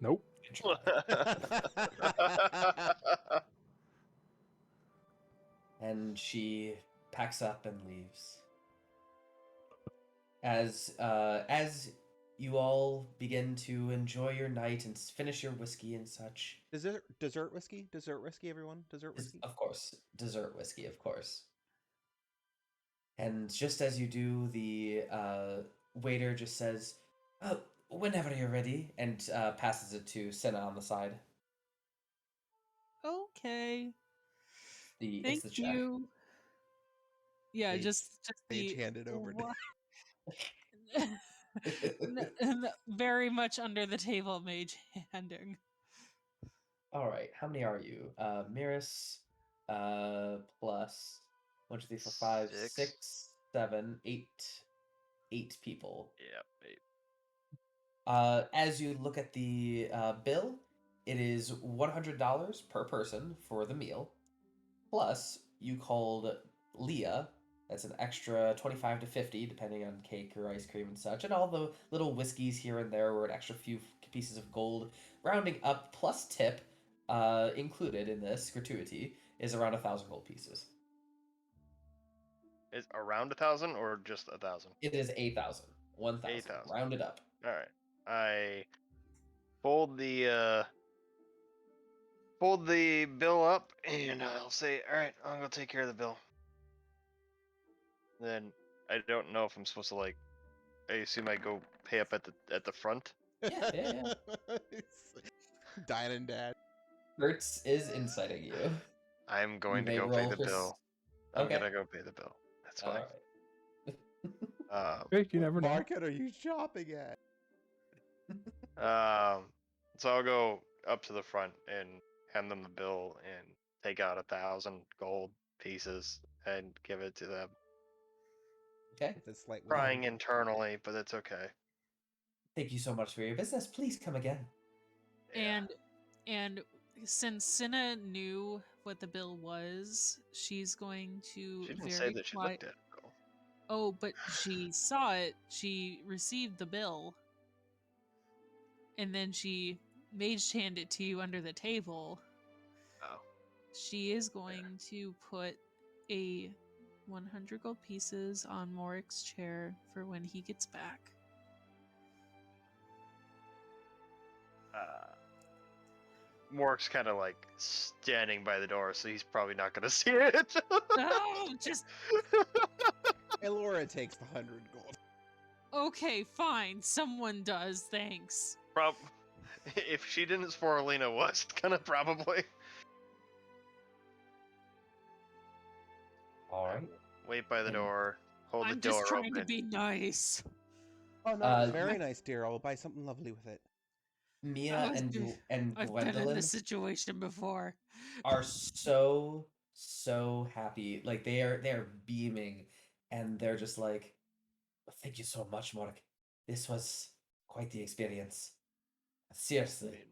Nope. And she packs up and leaves. As you all begin to enjoy your night and finish your whiskey and such. Dessert whiskey? Dessert whiskey, everyone? Dessert whiskey? Of course, dessert whiskey, of course. And just as you do, the waiter just says, whenever you're ready, and passes it to Cinna on the side. Okay. It's Thank the check. you. Yeah, Mage- just Mage the handed over to very much under the table mage handing. All right, how many are you? Miris, plus 1, 2, 3, 4, 5, 6. 6, 7, 8. 8 people. Yeah, 8. As you look at the bill, it is $100 per person for the meal. Plus, you called Leah. That's an extra 25 to 50, depending on cake or ice cream and such. And all the little whiskeys here and there were an extra few pieces of gold. Rounding up plus tip, included in this gratuity, is around 1,000 gold pieces. Is around 1,000 or just 1,000? It is 8,000. 1,000. 8,000. Rounded up. All right. I fold the bill up, and I'll say, "All right, I'm gonna take care of the bill." Then I don't know if I'm supposed to I assume I go pay up at the front. Yeah. Dying and dad. Kertz is inciting you. I'm going to may go pay roll the for bill. I'm Okay. gonna go pay the bill. That's All fine. right. Hey, you never know. Market are you shopping at? So I'll go up to the front and hand them the bill and take out 1,000 gold pieces and give it to them. Okay. With a slight Crying internally, but it's okay. Thank you so much for your business. Please come again. Yeah. And since Cinna knew what the bill was, she's going to She didn't very say that she quiet. looked at it, though. Oh, but she saw it. She received the bill. And then she mage hand it to you under the table. Oh. She is going to put a 100 gold pieces on Morrik's chair for when he gets back. Mork's kind of standing by the door, so he's probably not going to see it. Oh, just Elora takes the 100 gold. okay, fine. Someone does, thanks. If she didn't, Sporelina was gonna probably. All right. Wait by the And door. Hold I'm the door just trying open. to be nice. Oh no, Uh, it's very nice, dear. I'll buy something lovely with it. Mia Oh, and I've been in Gwendolyn this situation before. are so happy. Like they're beaming, and they're just like, "Thank you so much, Morrik. This was quite the experience. Seriously,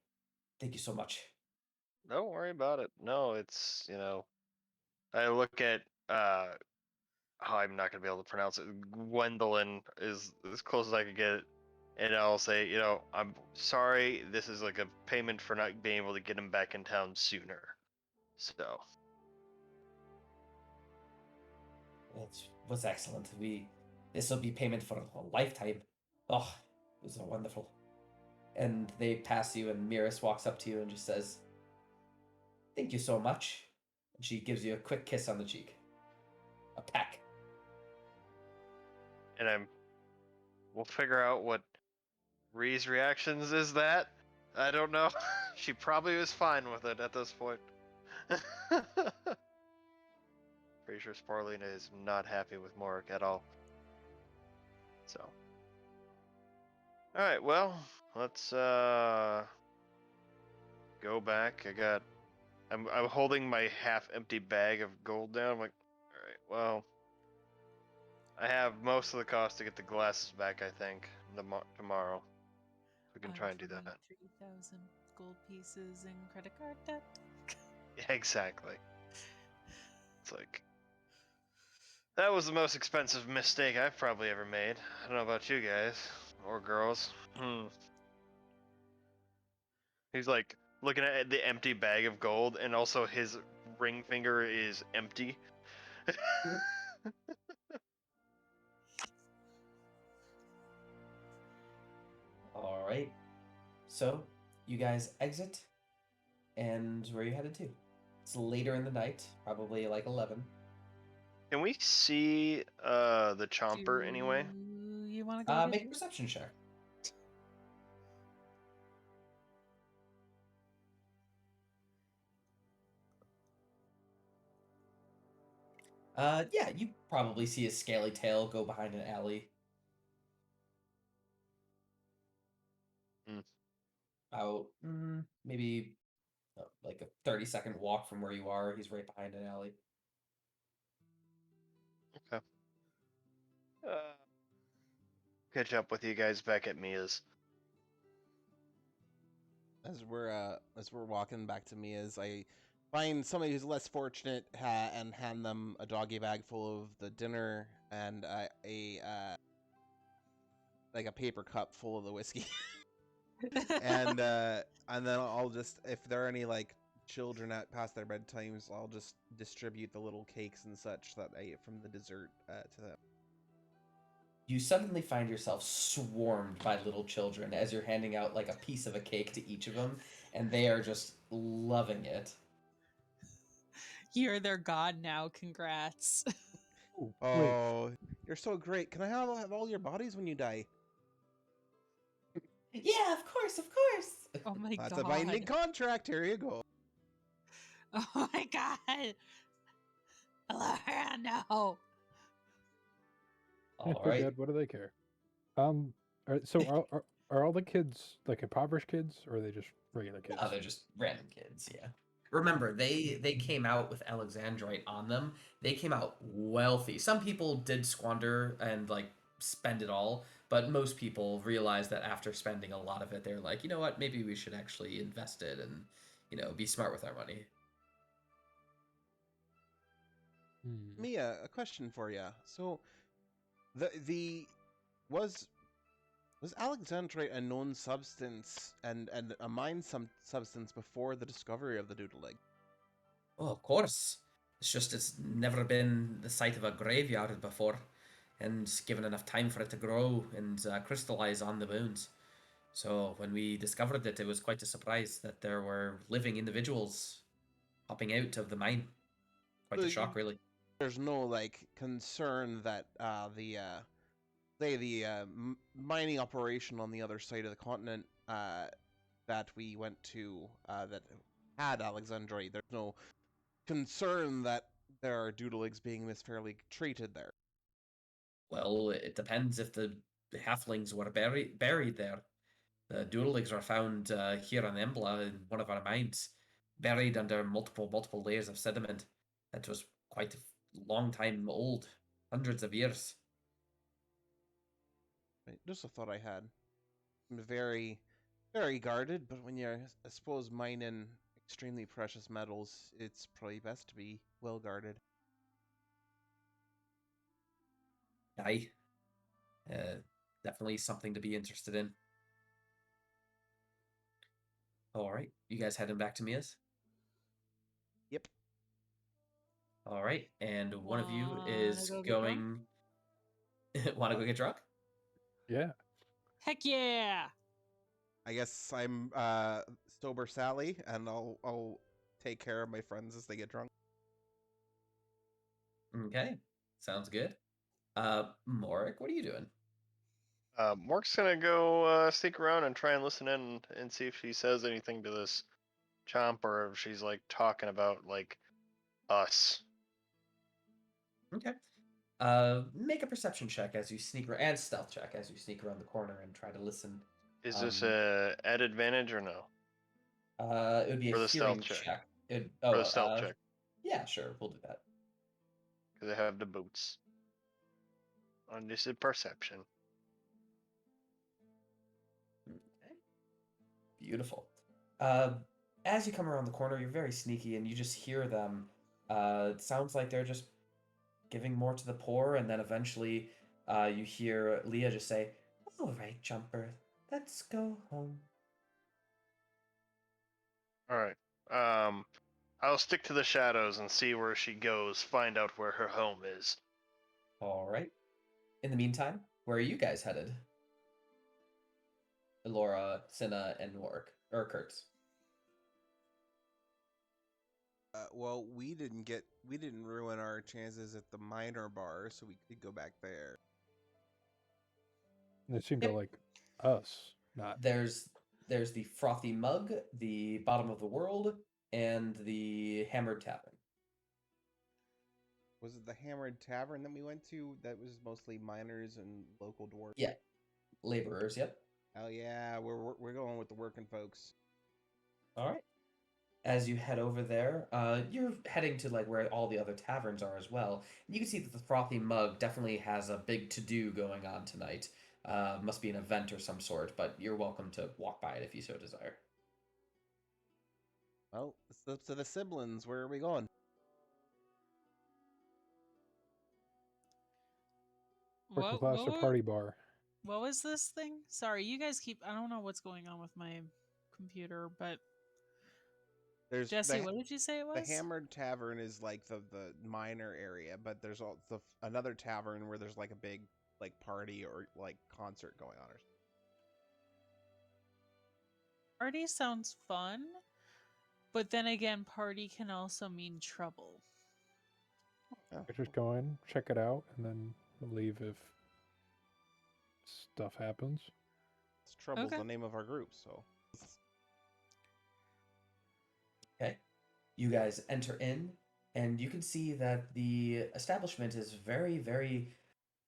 thank you so much." Don't worry about it. No, it's I look at I'm not gonna be able to pronounce it. Gwendolyn is as close as I could get it, and I'll say, I'm sorry. This is like a payment for not being able to get him back in town sooner. So. It was excellent. This will be payment for a lifetime. Oh, it was wonderful. And they pass you, and Miris walks up to you and just says, "Thank you so much." And she gives you a quick kiss on the cheek. A peck. And we'll figure out what Ree's reactions is that. I don't know. She probably was fine with it at this point. Pretty sure Sporelina is not happy with Morrik at all. So. Alright, well, let's go back. I'm holding my half-empty bag of gold down. I'm like, alright, well, I have most of the cost to get the glasses back, I think, tomorrow. We can try and do that. 3,000 gold pieces in credit card debt. Yeah, exactly. It's like, that was the most expensive mistake I've probably ever made. I don't know about you guys or girls. He's looking at the empty bag of gold, and also his ring finger is empty. All right. So you guys exit, and where are you headed to? It's later in the night, probably like 11. Can we see the chomper anyway? Do you want to go Make a get... perception check. Yeah, you probably see a scaly tail go behind an alley. Hmm. About maybe like a 30-second walk from where you are. He's right behind an alley. Okay. Catch up with you guys back at Mia's. As we're walking back to Mia's, I find somebody who's less fortunate and hand them a doggy bag full of the dinner and like a paper cup full of the whiskey. and then I'll just, if there are any like children at past their bedtimes, I'll just distribute the little cakes and such that I ate from the dessert to them. You suddenly find yourself swarmed by little children as you're handing out like a piece of a cake to each of them, and they are just loving it. You're their god now. Congrats. Ooh, wait, Oh, you're so great. Can I have all your bodies when you die? Yeah, of course, of course. Oh my That's god. a binding contract. Here you go. Oh my god. Elora, no. All they're right. dead. What do they care? So are all the kids like impoverished kids, or are they just regular kids? Oh, they're just random kids, yeah. Remember, they came out with Alexandrite on them. They came out wealthy. Some people did squander and like spend it all, but most people realized that after spending a lot of it, they're like, you know what, maybe we should actually invest it and, be smart with our money. Mia, a question for you. So, the was Alexandrite a known substance and a mined substance before the discovery of the doodle egg? Oh, of course. It's just it's never been the site of a graveyard before, and given enough time for it to grow and crystallize on the bones. So when we discovered it, it was quite a surprise that there were living individuals popping out of the mine. Quite So a shock, really. there's no like concern that mining operation on the other side of the continent that we went to that had Alexandrite. There's no concern that there are doodle eggs being misfairly treated there. Well, it depends if the halflings were buried there. The Dueligs are found here on Embla in one of our mines, buried under multiple layers of sediment. That was quite a long time old, hundreds of years. Right, just a thought I had. Very, very guarded, but when you're, I suppose, mining extremely precious metals, it's probably best to be well guarded. Aye. Definitely something to be interested in. All right, you guys heading back to Mia's? Yep. All right, and one of you Wanna is go get drunk? going. Want to go get drunk? Yeah. Heck yeah. I guess I'm sober Sally, and I'll take care of my friends as they get drunk. Okay, sounds good. Morrik, what are you doing? Mork's gonna go sneak around and try and listen in and see if she says anything to this chomp or if she's like talking about like us. Okay. Make a perception check as you sneak and stealth check as you sneak around the corner and try to listen. Is this a at advantage or no? It would be For a the stealth hearing check. check. For the stealth check, Yeah, sure, we'll do that. because I have the boots. And this is perception. Okay. Beautiful. As you come around the corner, you're very sneaky, and you just hear them. It sounds like they're just giving more to the poor, and then eventually, you hear Leah just say, "All right, Jumper, let's go home." All right. I'll stick to the shadows and see where she goes, find out where her home is. All right. In the meantime, where are you guys headed? Elora, Cinna, and Morrik, or Kertz. Well, we didn't ruin our chances at the minor bar, so we could go back there. It seemed Yep. to like us, not. There's the Frothy Mug, the Bottom of the World, and the Hammered Tavern. Was it the Hammered Tavern that we went to? That was mostly miners and local dwarves. Yeah, laborers. Yep. Hell yeah, we're going with the working folks. All right. As you head over there, you're heading to like where all the other taverns are as well. And you can see that the Frothy Mug definitely has a big to-do going on tonight. Must be an event or some sort, but you're welcome to walk by it if you so desire. Well, it's up to the siblings. Where are we going? Working class or party bar. What was this thing? Sorry, you guys keep. I don't know what's going on with my computer, but There's Jesse, what did you say it was? The Hammered Tavern is like the minor area, but there's also another tavern where there's like a big like party or like concert going on. Party sounds fun, but then again, party can also mean trouble. Oh. Just go in, check it out, and then leave if stuff happens. Trouble's Okay. the name of our group, so. Okay. You guys enter in, and you can see that the establishment is very, very.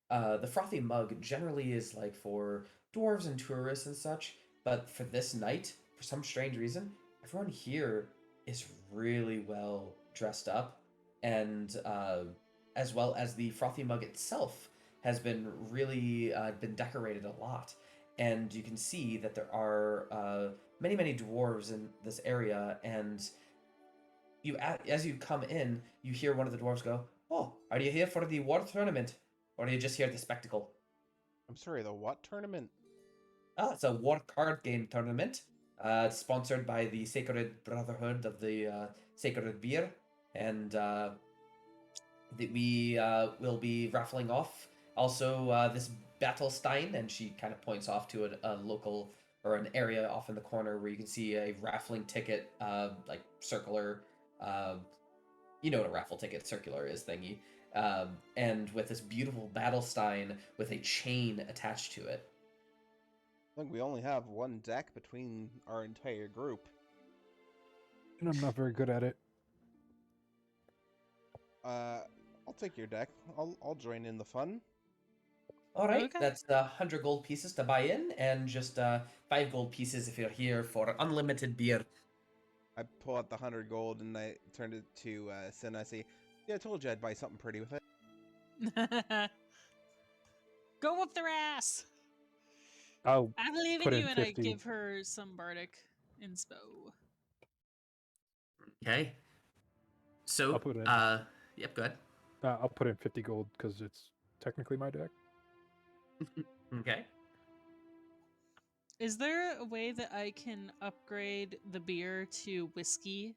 The Frothy Mug generally is like for dwarves and tourists and such, but for this night, for some strange reason, everyone here is really well dressed up, and as well as the Frothy Mug itself has been really been decorated a lot. And you can see that there are many, many dwarves in this area, and as you come in, you hear one of the dwarves go, "Oh, are you here for the war tournament? Or are you just here at the spectacle?" I'm sorry, the what tournament? It's a war card game tournament. Sponsored by the Sacred Brotherhood of the Sacred Beer. And we will be raffling off also this Battle Stein. And she kind of points off to a local or an area off in the corner where you can see a raffling ticket, like circular. You know what a raffle ticket circular is thingy. And with this beautiful battle stein with a chain attached to it. I think we only have one deck between our entire group. And I'm not very good at it. I'll take your deck. I'll join in the fun. All right, Okay. that's 100 gold pieces to buy in, and just 5 gold pieces if you're here for unlimited beer. I pull out the 100 gold and I turn it to Sin. I say, "Yeah, I told you I'd buy something pretty with it." Go whoop their ass! I'll I believe put in in you, and I 50. give her some bardic inspo. Okay. So, I'll put in. Yep, go ahead. I'll put in 50 gold because it's technically my deck. Okay. Is there a way that I can upgrade the beer to whiskey?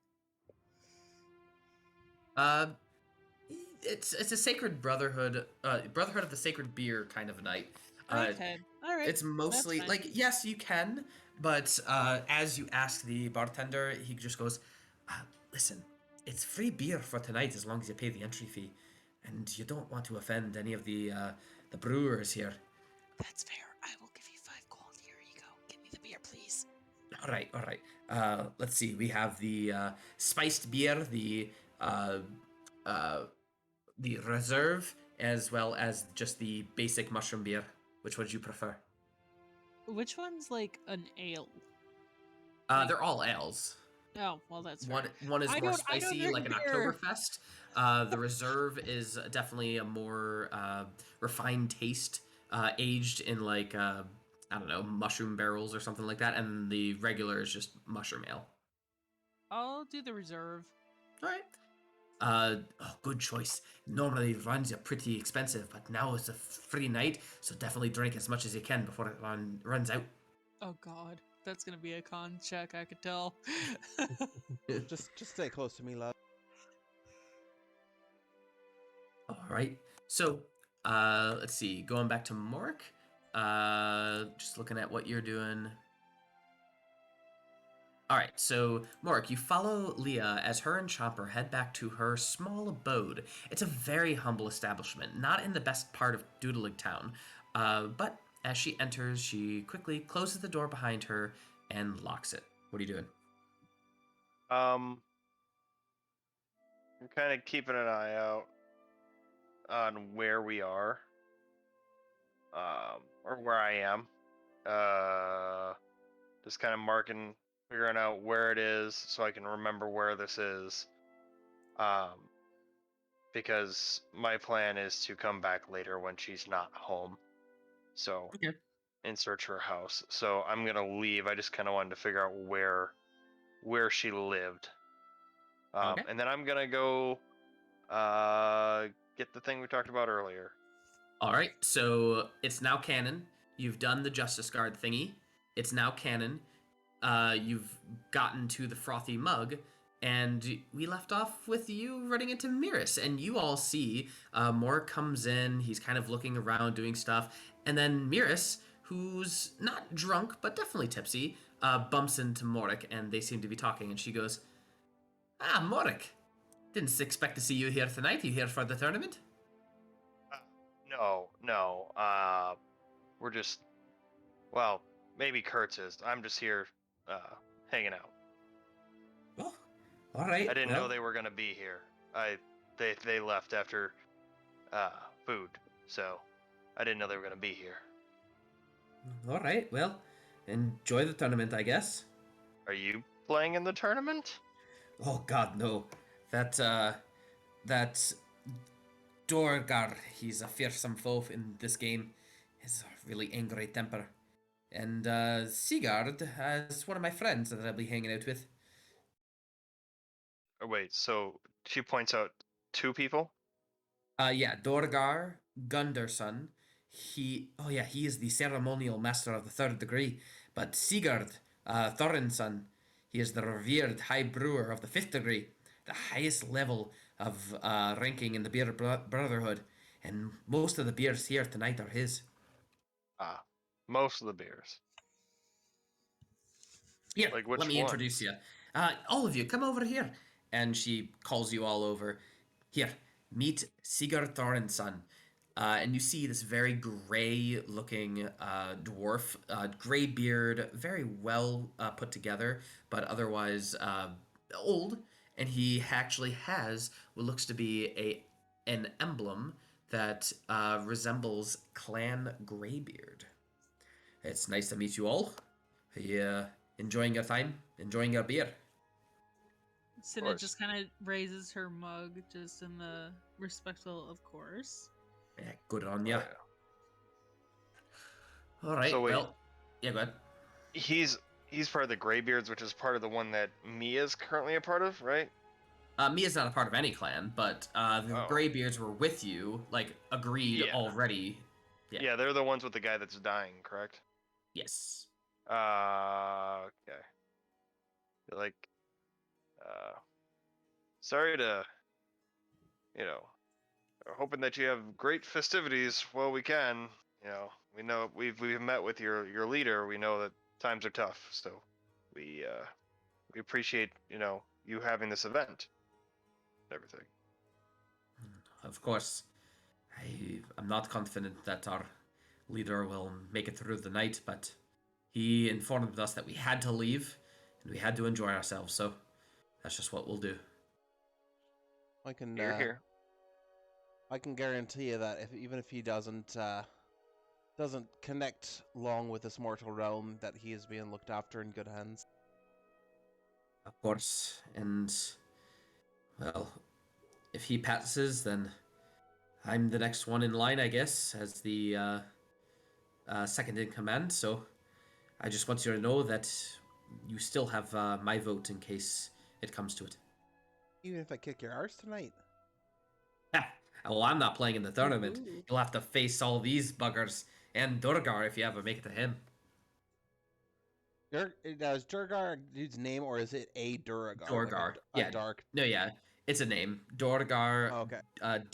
It's a sacred brotherhood, brotherhood of the sacred beer kind of night. Okay, all right. It's mostly fine. like, yes, you can, but as you ask the bartender, he just goes, "Listen, it's free beer for tonight as long as you pay the entry fee, and you don't want to offend any of the brewers here." That's fair. I will give you 5 gold. Here you go. Give me the beer, please. All right. Let's see. We have the spiced beer, the reserve, as well as just the basic mushroom beer. Which would you prefer? Which one's like an ale? They're all ales. Oh, well, that's fair. One is I more don't spicy, drink like an beer. Oktoberfest. The reserve is definitely a more refined taste, aged in like I don't know, mushroom barrels or something like that. And the regular is just mushroom ale. I'll do the reserve. All right. Good choice. Normally runs are pretty expensive, but now it's a free night, so definitely drink as much as you can before it runs out. Oh, God. That's gonna be a con check, I could tell. Just stay close to me, love. All right. So, let's see. Going back to Morrik. Just looking at what you're doing. All right. So, Morrik, you follow Leah as her and Chomper head back to her small abode. It's a very humble establishment, not in the best part of Doodling Town. But as she enters, she quickly closes the door behind her and locks it. What are you doing? I'm kind of keeping an eye out on where we are, or where I am. Just kind of figuring out where it is so I can remember where this is. Because my plan is to come back later when she's not home. So, Okay. and search her house. So I'm gonna leave. I just kind of wanted to figure out where she lived. Okay. And then I'm gonna go get the thing we talked about earlier. All right, so it's now canon. You've done the Justice Guard thingy. It's now canon. You've gotten to the frothy mug, and we left off with you running into Miris. And you all see Morrik comes in. He's kind of looking around, doing stuff. And then Miris, who's not drunk, but definitely tipsy, bumps into Morrik, and they seem to be talking. And she goes, "Ah, Morrik, didn't expect to see you here tonight. You here for the tournament?" No. We're just, well, maybe Kertz is. I'm just here, hanging out. Oh, all right. I didn't know they were gonna be here. They left after, food, so I didn't know they were gonna be here. All right. Well, enjoy the tournament, I guess. Are you playing in the tournament? Oh God, no. That's Dorgar. He's a fearsome foe in this game. He's a really angry temper. And Sigurd is one of my friends that I'll be hanging out with. Oh, wait, so she points out two people? Yeah, Dorgar Gunderson. He is the ceremonial master of the third degree. But Sigurd Thorinson, he is the revered high brewer of the fifth degree, the highest level of ranking in the beer brotherhood. And most of the beers here tonight are his. Most of the beers. Here, Like which let me one? introduce you. All of you, come over here. And she calls you all over. Here, meet Sigurd Thorinson. And you see this very gray-looking dwarf, gray beard, very well put together, but otherwise old. And he actually has what looks to be an emblem that resembles Clan Greybeard. It's nice to meet you all. Are you enjoying your time? Enjoying your beer? Cinna just kind of raises her mug, just in the respectful, of course. Yeah, good on ya. Oh, yeah. All right. So wait. Well, yeah, go ahead. He's part of the Greybeards, which is part of the one that Mia's currently a part of, right? Mia's not a part of any clan, but the Greybeards were with you, like, agreed already. Yeah, they're the ones with the guy that's dying, correct? Yes. Okay. Like, sorry to, hoping that you have great festivities while we can. We know we've met with your leader. We know that times are tough, so we appreciate you having this event and everything. Of course. I'm not confident that our leader will make it through the night, but he informed us that we had to leave and we had to enjoy ourselves, so that's just what we'll do. I can Here. I can guarantee you that even if he doesn't connect long with this mortal realm, that he is being looked after in good hands. Of course, and well, if he passes, then I'm the next one in line, I guess, as the second in command. So I just want you to know that you still have my vote in case it comes to it. Even if I kick your arse tonight. Well, I'm not playing in the tournament. You'll have to face all these buggers and Durgar if you ever make it to him. Now, is Durgar a dude's name, or is it a Duragar? Dorgar. Like a Yeah. dark. No, yeah. It's a name. Dorgar. Oh, okay. Dorgar.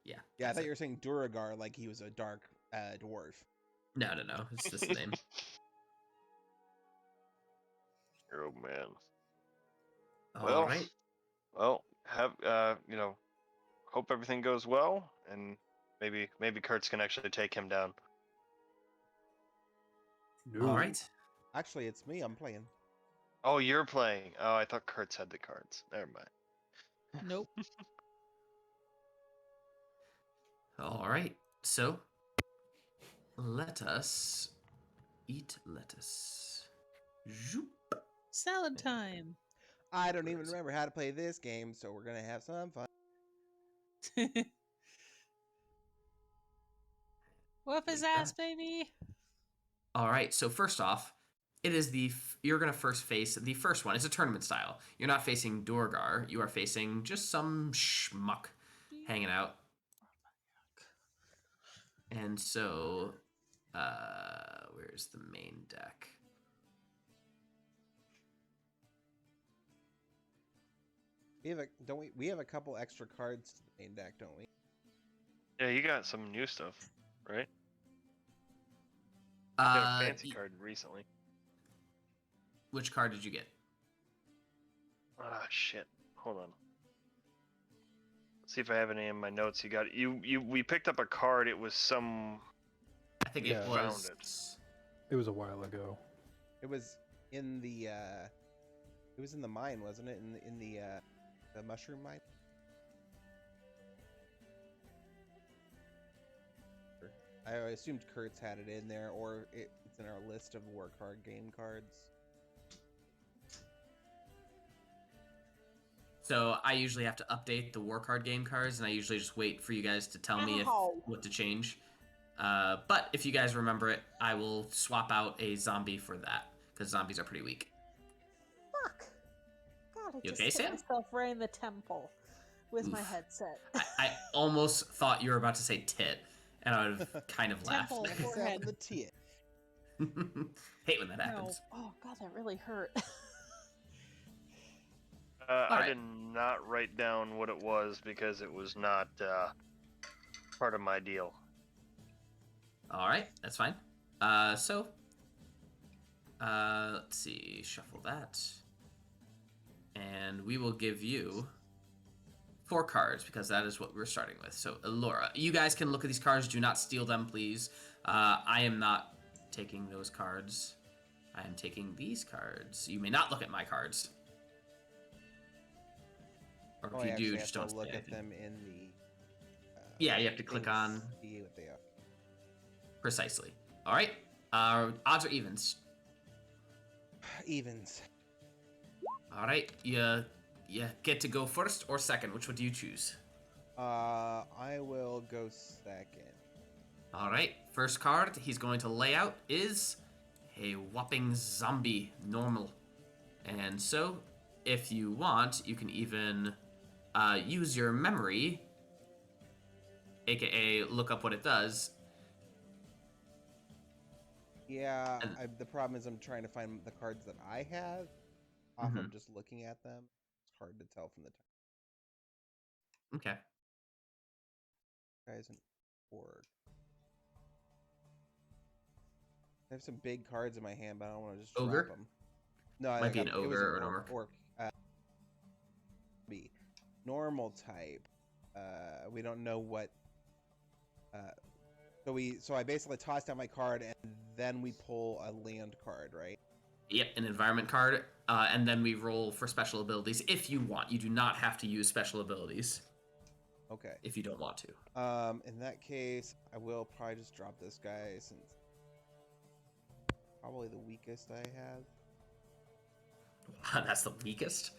Yeah. Yeah, I that's thought it. you were saying Duragar like he was a dark dwarf. No. It's just the name. Oh man. All right. Well, have hope everything goes well, and maybe Kertz can actually take him down. No. All right. Actually, it's me. I'm playing. Oh, you're playing. Oh, I thought Kertz had the cards. Never mind. Nope. All right. So, let us eat lettuce. Zoop. Salad time. I don't even remember how to play this game, so we're gonna have some fun. Whoop his ass, baby. All right. So first off, it is you're gonna first face the first one. It's a tournament style. You're not facing Dorgar. You are facing just some schmuck hanging out. And so, where's the main deck? We have a couple extra cards to the main deck, don't we? Yeah, you got some new stuff, right? You got a fancy card recently. Which card did you get? Ah, shit. Hold on. Let's see if I have any in my notes. We picked up a card. It was some. I think Yeah. it Found was. It was a while ago. It was in the mine, wasn't it? In the mushroom mine. I assumed Kertz had it in there, or it's in our list of war card game cards. So I usually have to update the war card game cards, and I usually just wait for you guys to tell me what to change. But if you guys remember it, I will swap out a zombie for that, because zombies are pretty weak. Fuck. God, I You just okay, hit Sam? myself right in the temple with my Oof. headset. I almost thought you were about to say tit, and I would have kind of laughed. Temple. Myself Forehead. in the tit. Hate when that No. happens. Oh god, that really hurt. I Alright. did not write down what it was because it was not part of my deal. All right, that's fine. So, let's see, shuffle that, and we will give you 4 cards because that is what we're starting with. So, Elora, you guys can look at these cards. Do not steal them, please. I am not taking those cards. I am taking these cards. You may not look at my cards. Or Oh, if I you actually do, have just to don't look say at anything. them in the. Yeah, you have to click things, on. see what they are. Precisely. All right. Odds or evens? Evens. All right. You get to go first or second. Which one do you choose? I will go second. All right. First card he's going to lay out is a whopping zombie normal. And so, if you want, you can even use your memory, aka look up what it does. Yeah, And- the problem is I'm trying to find the cards that I have off of just looking at them. It's hard to tell from the time. Okay. Guys, an orc. I have some big cards in my hand, but I don't want to just Ogre? drop them. No, I Might be got- an it was ogre or an orc. B. Normal type. We don't know what. So I basically toss down my card and then we pull a land card, right? Yep, an environment card, and then we roll for special abilities if you want. You do not have to use special abilities Okay. if you don't want to. In that case, I will probably just drop this guy since probably the weakest I have. That's the weakest.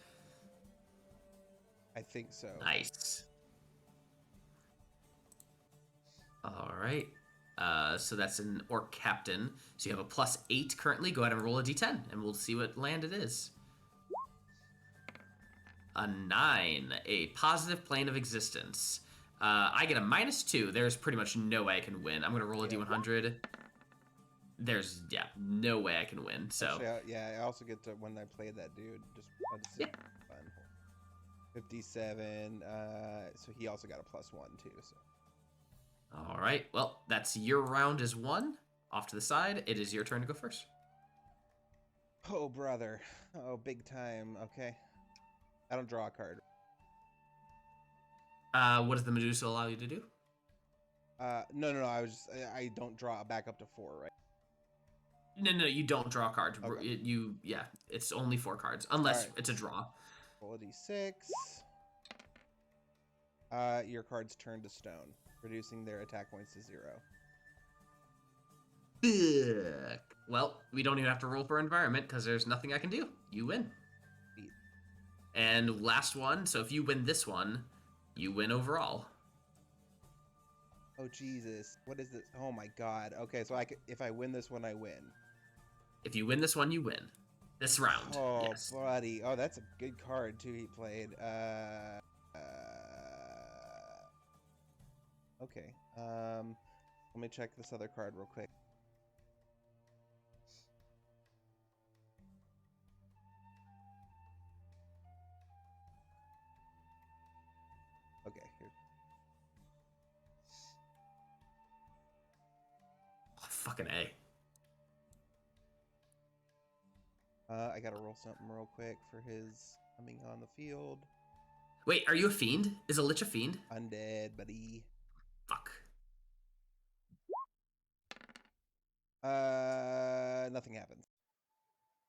I think so. Nice. All right. So that's an orc captain. So you have a +8 currently. Go ahead and roll a d10, and we'll see what land it is. A 9, a positive plane of existence. I get a -2. There's pretty much no way I can win. I'm going to roll a d100. there's no way I can win. So Actually, I also get to when I played that dude. Just Yep. fun. 57. So he also got a +1 too. So. all right, well, that's your round is won. Off to the side, it is your turn to go first. Oh brother. Oh, big time. Okay. I don't draw a card. What does the Medusa allow you to do? No. I don't draw back up to 4, right? No, you don't draw a card. Okay. It's only 4 cards unless Alright. it's a draw. Roll a d6. Your cards turn to stone, reducing their attack points to 0. Ugh. Well, we don't even have to roll for environment because there's nothing I can do. You win. Sweet. And last one. So if you win this one, you win overall. Oh Jesus! What is this? Oh my God! Okay, so if I win this one, I win. If you win this one, you win. This round. Oh, Yes. buddy. Oh, that's a good card too. He played. Okay. Let me check this other card real quick. Okay. Here. Oh, fucking A. I gotta roll something real quick for his coming on the field. Wait, are you a fiend? Is a lich a fiend? Undead, buddy. Fuck. Nothing happens.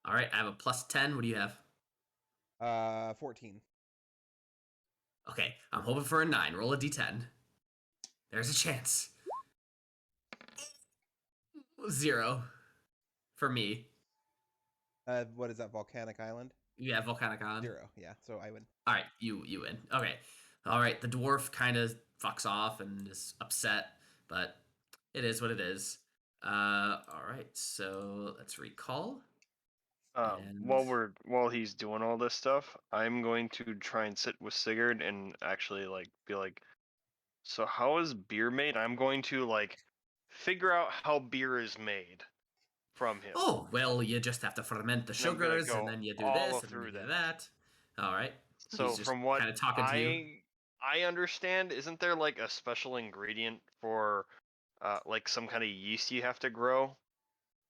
All right, I have a +10. What do you have? 14. Okay, I'm hoping for a 9. Roll a d10. There's a chance. 0 for me. What is that? Volcanic Island? Yeah, volcanic island. 0. Yeah, so I win. All right, you win. Okay. All right, the dwarf kind of fucks off and is upset, but it is what it is. All right, so let's recall. And While he's doing all this stuff, I'm going to try and sit with Sigurd and actually be like, so how is beer made? I'm going to figure out how beer is made from him. oh, well, you just have to ferment the And I'm gonna sugars, go and then you do all this, and then through you do that. that. All right. So He's just from what kind of talking to you. I understand, isn't there a special ingredient for some kind of yeast you have to grow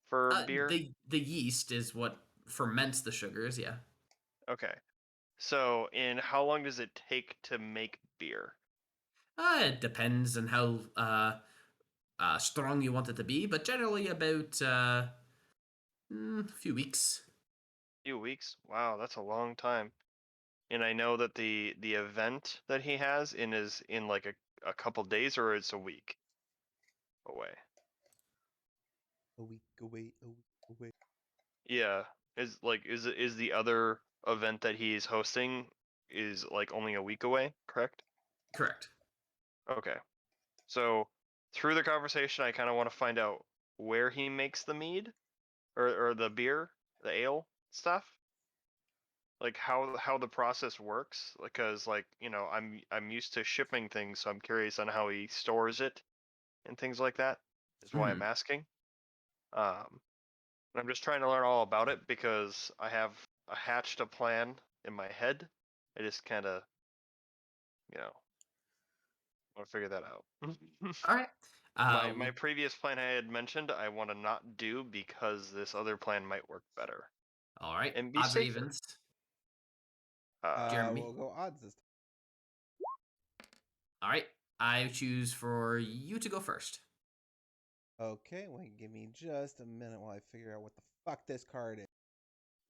for beer? The yeast is what ferments the sugars. Yeah. Okay. So, and how long does it take to make beer? It depends on how strong you want it to be, but generally about a few weeks. Few weeks? Wow, that's a long time. And I know that the event that he has is in a couple days, or it's a week away. A week away. A week away. Yeah. Is the other event that he's hosting is only a week away, correct? Correct. Okay. So through the conversation, I kind of want to find out where he makes the mead, or the beer, the ale stuff. How the process works, because I'm used to shipping things, so I'm curious on how he stores it and things like that. Is why I'm asking. I'm just trying to learn all about it because I have hatched a plan in my head. I just kind of, want to figure that out. All right. My previous plan I had mentioned I want to not do because this other plan might work better. All right. And be Odds or safer. evens. We'll Jeremy. go odds this All right. I choose for you to go first. time. Okay, wait, give me just a minute while I figure out what the fuck this card is.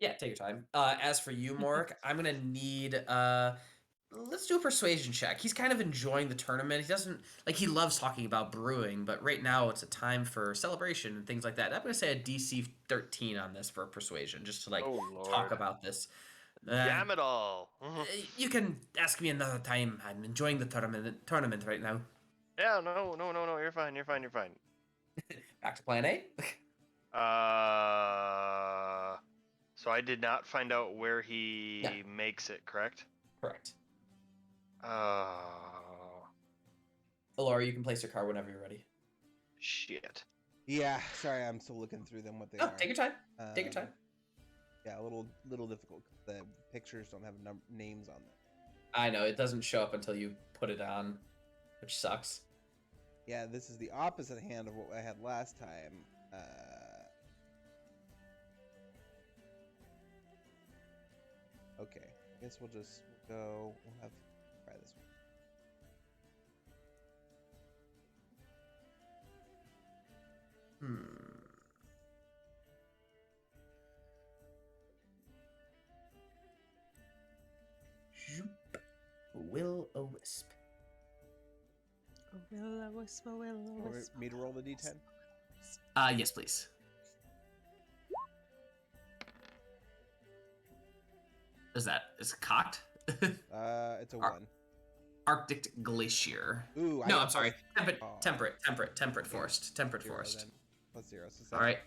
Yeah, take your time. As for you, Morrik, I'm gonna need let's do a persuasion check. He's kind of enjoying the tournament. He doesn't he loves talking about brewing, but right now it's a time for celebration and things like that. I'm gonna say a DC 13 on this for persuasion, just to Oh, talk Lord. about this. Damn it all! You can ask me another time. I'm enjoying the tournament right now. Yeah, no, you're fine. Back to plan A. So I did not find out where he makes it, correct? Correct. Oh, Elora, you can place your card whenever you're ready. shit. Yeah, sorry, I'm still looking through them. What they Oh, are. take your time. Take your time. Yeah, a little difficult. The pictures don't have names on them. I know, it doesn't show up until you put it on, which sucks. Yeah, this is the opposite hand of what I had last time. Okay, I guess we'll go. We'll try this one. Will-o-wisp. A will-o-wisp, a will-o-wisp. Me to roll the d10? Yes, please. Is it cocked? It's a 1. Arctic glacier. Ooh, no, I'm sorry. Temperate forest. Temperate Zero, forest. then. Plus 0. So All right.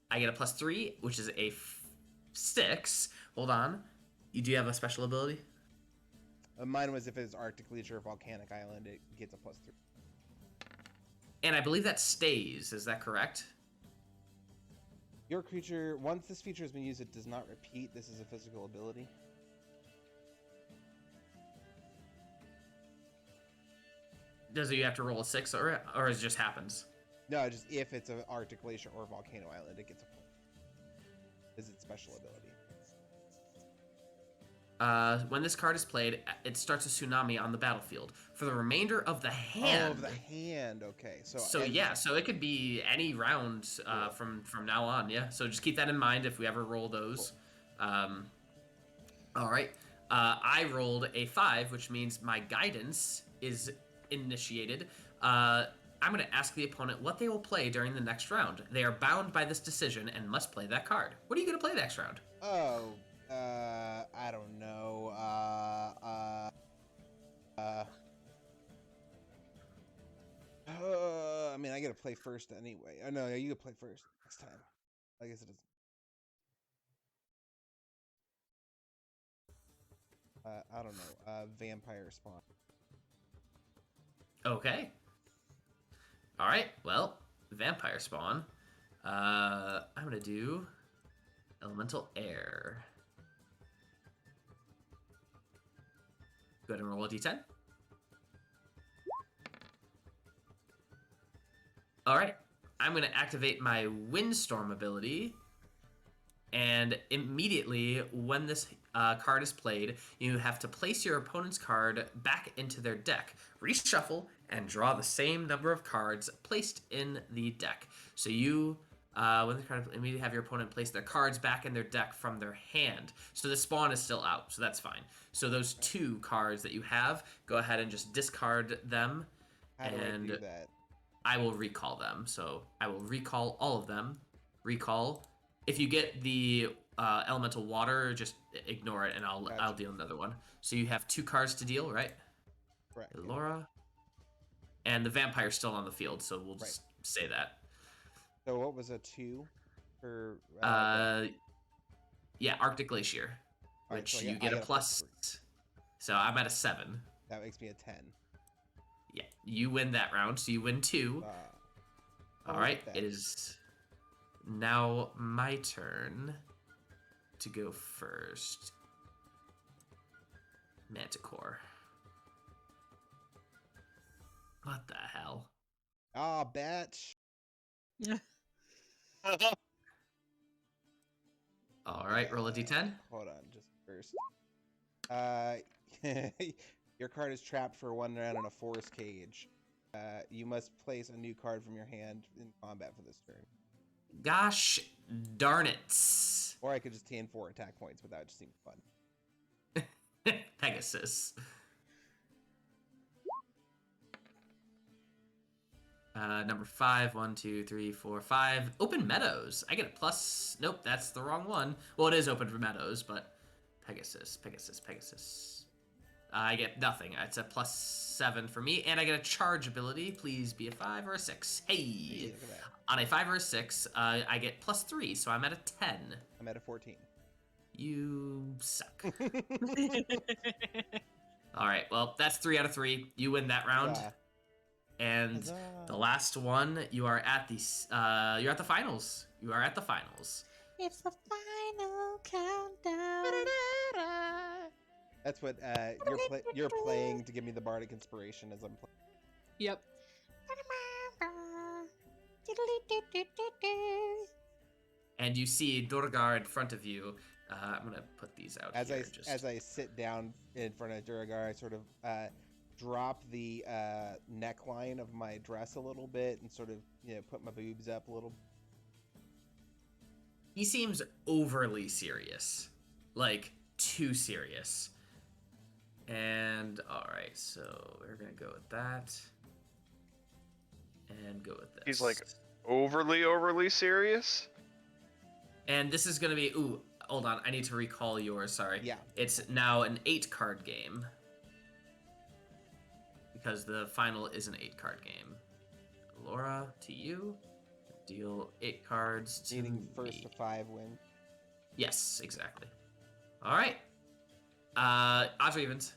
I get a +3, which is a 6. Hold on. You do have a special ability? Mine was if it's Arctic Glacier or Volcanic Island, it gets a +3. And I believe that stays. Is that correct? Your creature, once this feature has been used, it does not repeat. This is a physical ability. Does you have to roll a 6 or it just happens? No, just if it's an Arctic Glacier or Volcano Island, it gets a +. Is its special ability. When this card is played, it starts a tsunami on the battlefield. For the remainder of the hand... Oh, of the hand, okay. So yeah, so it could be any round from now on, yeah. So just keep that in mind if we ever roll those. Cool. All right. I rolled a 5, which means my guidance is initiated. I'm going to ask the opponent what they will play during the next round. They are bound by this decision and must play that card. What are you going to play next round? Oh... I don't know. I mean, I gotta play first anyway. Oh, no, you gotta play first next time. I guess it doesn't. I don't know. Vampire Spawn. Okay. All right. Well, Vampire Spawn. I'm gonna do Elemental Air. Go ahead and roll a d10. All right. I'm going to activate my Windstorm ability. And immediately, when this card is played, you have to place your opponent's card back into their deck, reshuffle, and draw the same number of cards placed in the deck. So you... when the card immediately have your opponent place their cards back in their deck from their hand. So the spawn is still out, so that's fine. So those 2 cards that you have, go ahead and just discard them. How do I do that? I will recall them. So I will recall all of them. Recall. If you get the elemental water, just ignore it, and I'll deal another one. So you have 2 cards to deal, right? Correct. Elora. And the vampire's still on the field, so we'll just say that. So what was a 2 for? Yeah, Arctic Glacier, which so you get a plus. So I'm at a 7. That makes me a 10. Yeah, you win that round, so you win 2. All right, it is now my turn to go first. Manticore. What the hell? Ah, batch. All right, roll a d10. Hold on, just first. Your card is trapped for 1 round in a forest cage. You must place a new card from your hand in combat for this turn. Gosh darn it. Or I could just gain 4 attack points, but that would just seem fun. Pegasus. Number 5, 1, 2, 3, 4, 5. Open Meadows. I get a plus. Nope, that's the wrong one. Well, it is Open for Meadows, but Pegasus. I get nothing. It's a +7 for me, and I get a charge ability. Please be a 5 or a 6. Hey! Look at that. On a 5 or a 6, I get +3, so I'm at a 10. I'm at a 14. You suck. All right, well, that's 3 out of 3. You win that round. And the Huzzah. last one, you are at the finals. You are at the finals. It's the final countdown. That's what you're playing to give me the bardic inspiration as I'm playing. Yep. And you see Durgar in front of you. I'm gonna put these out As here. as I sit down in front of Duragar, I sort of drop the neckline of my dress a little bit and sort of put my boobs up a little. He seems overly serious, like too serious. And all right, so we're gonna go with that, and go with this. He's like overly serious. And this is gonna be. Ooh, hold on. I need to recall yours. Sorry. Yeah. It's now an 8-card game because the final is an 8-card game. Elora, to you. Deal 8 cards to Needing first me. to 5 win. Yes, exactly. All right. Odds or evens?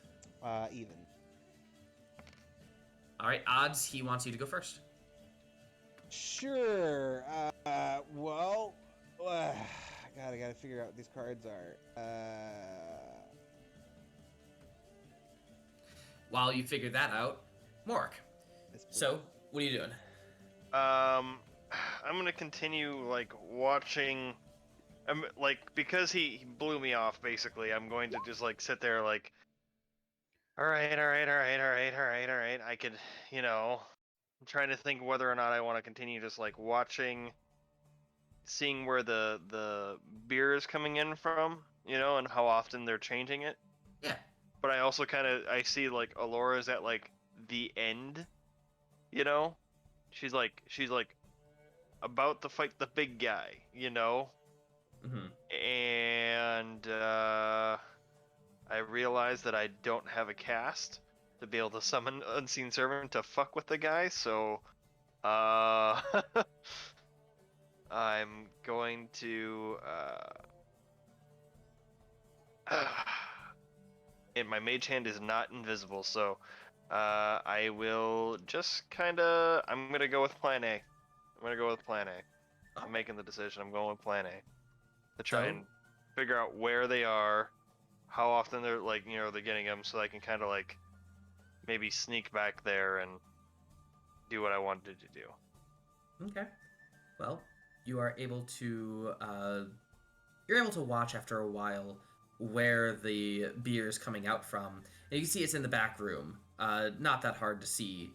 Even. All right, odds. He wants you to go first. Sure. Well, I gotta figure out what these cards are. While you figure that out, Morrik. So, what are you doing? I'm gonna continue like watching. Because he blew me off. Basically, I'm going to just like sit there like, all right. I could, I'm trying to think whether or not I want to continue just like watching, seeing where the beer is coming in from, and how often they're changing it. Yeah. But I also I see like Elora's at like the end, she's like about to fight the big guy, Mm-hmm. and I realize that I don't have a cast to be able to summon Unseen Servant to fuck with the guy, so I'm going to and my mage hand is not invisible, so I will just I'm gonna go with plan A. I'm making the decision. I'm going with plan A to try and figure out where they are, how often they're they're getting them, so I can kind of like maybe sneak back there and do what I wanted to do. Okay. Well, you are able to you're able to watch after a while where the beer is coming out from, and you can see it's in the back room. Not that hard to see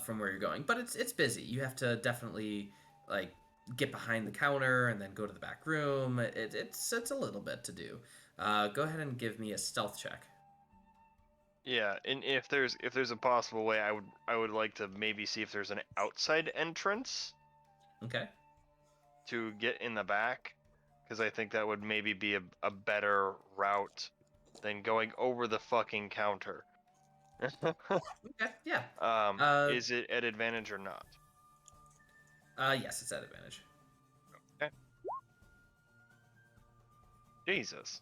from where you're going, but it's busy. You have to definitely like get behind the counter and then go to the back room. It's a little bit to do. Go ahead and give me a stealth check. Yeah, and if there's a possible way, I would like to maybe see if there's an outside entrance. Okay. To get in the back, because I think that would maybe be a better route than going over the fucking counter. Okay. Yeah. Is it at advantage or not? Yes, it's at advantage. Okay. Jesus.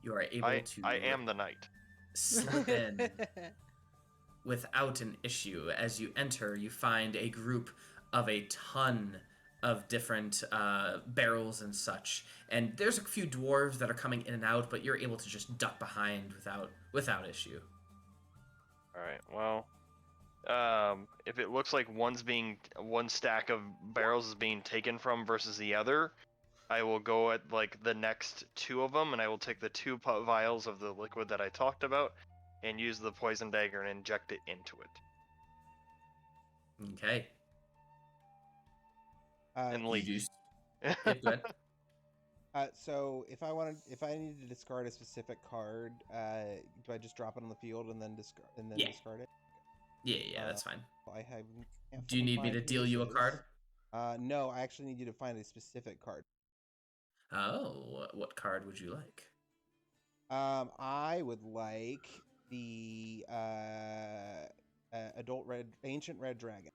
You are able to. I am the knight. Slip in without an issue. As you enter, you find a group of a ton of different barrels and such, and there's a few dwarves that are coming in and out, but you're able to just duck behind without issue. All right. Well, if it looks like one stack of barrels is being taken from versus the other, I will go at like the next 2 of them, and I will take the 2 vials of the liquid that I talked about and use the poison dagger and inject it into it. Okay. And leave. Yep, go ahead. So if I need to discard a specific card, do I just drop it on the field and then discard it? Yeah, that's fine. I have. Do you need me to deal you a card? No, I actually need you to find a specific card. Oh, what card would you like? I would like the ancient red dragon.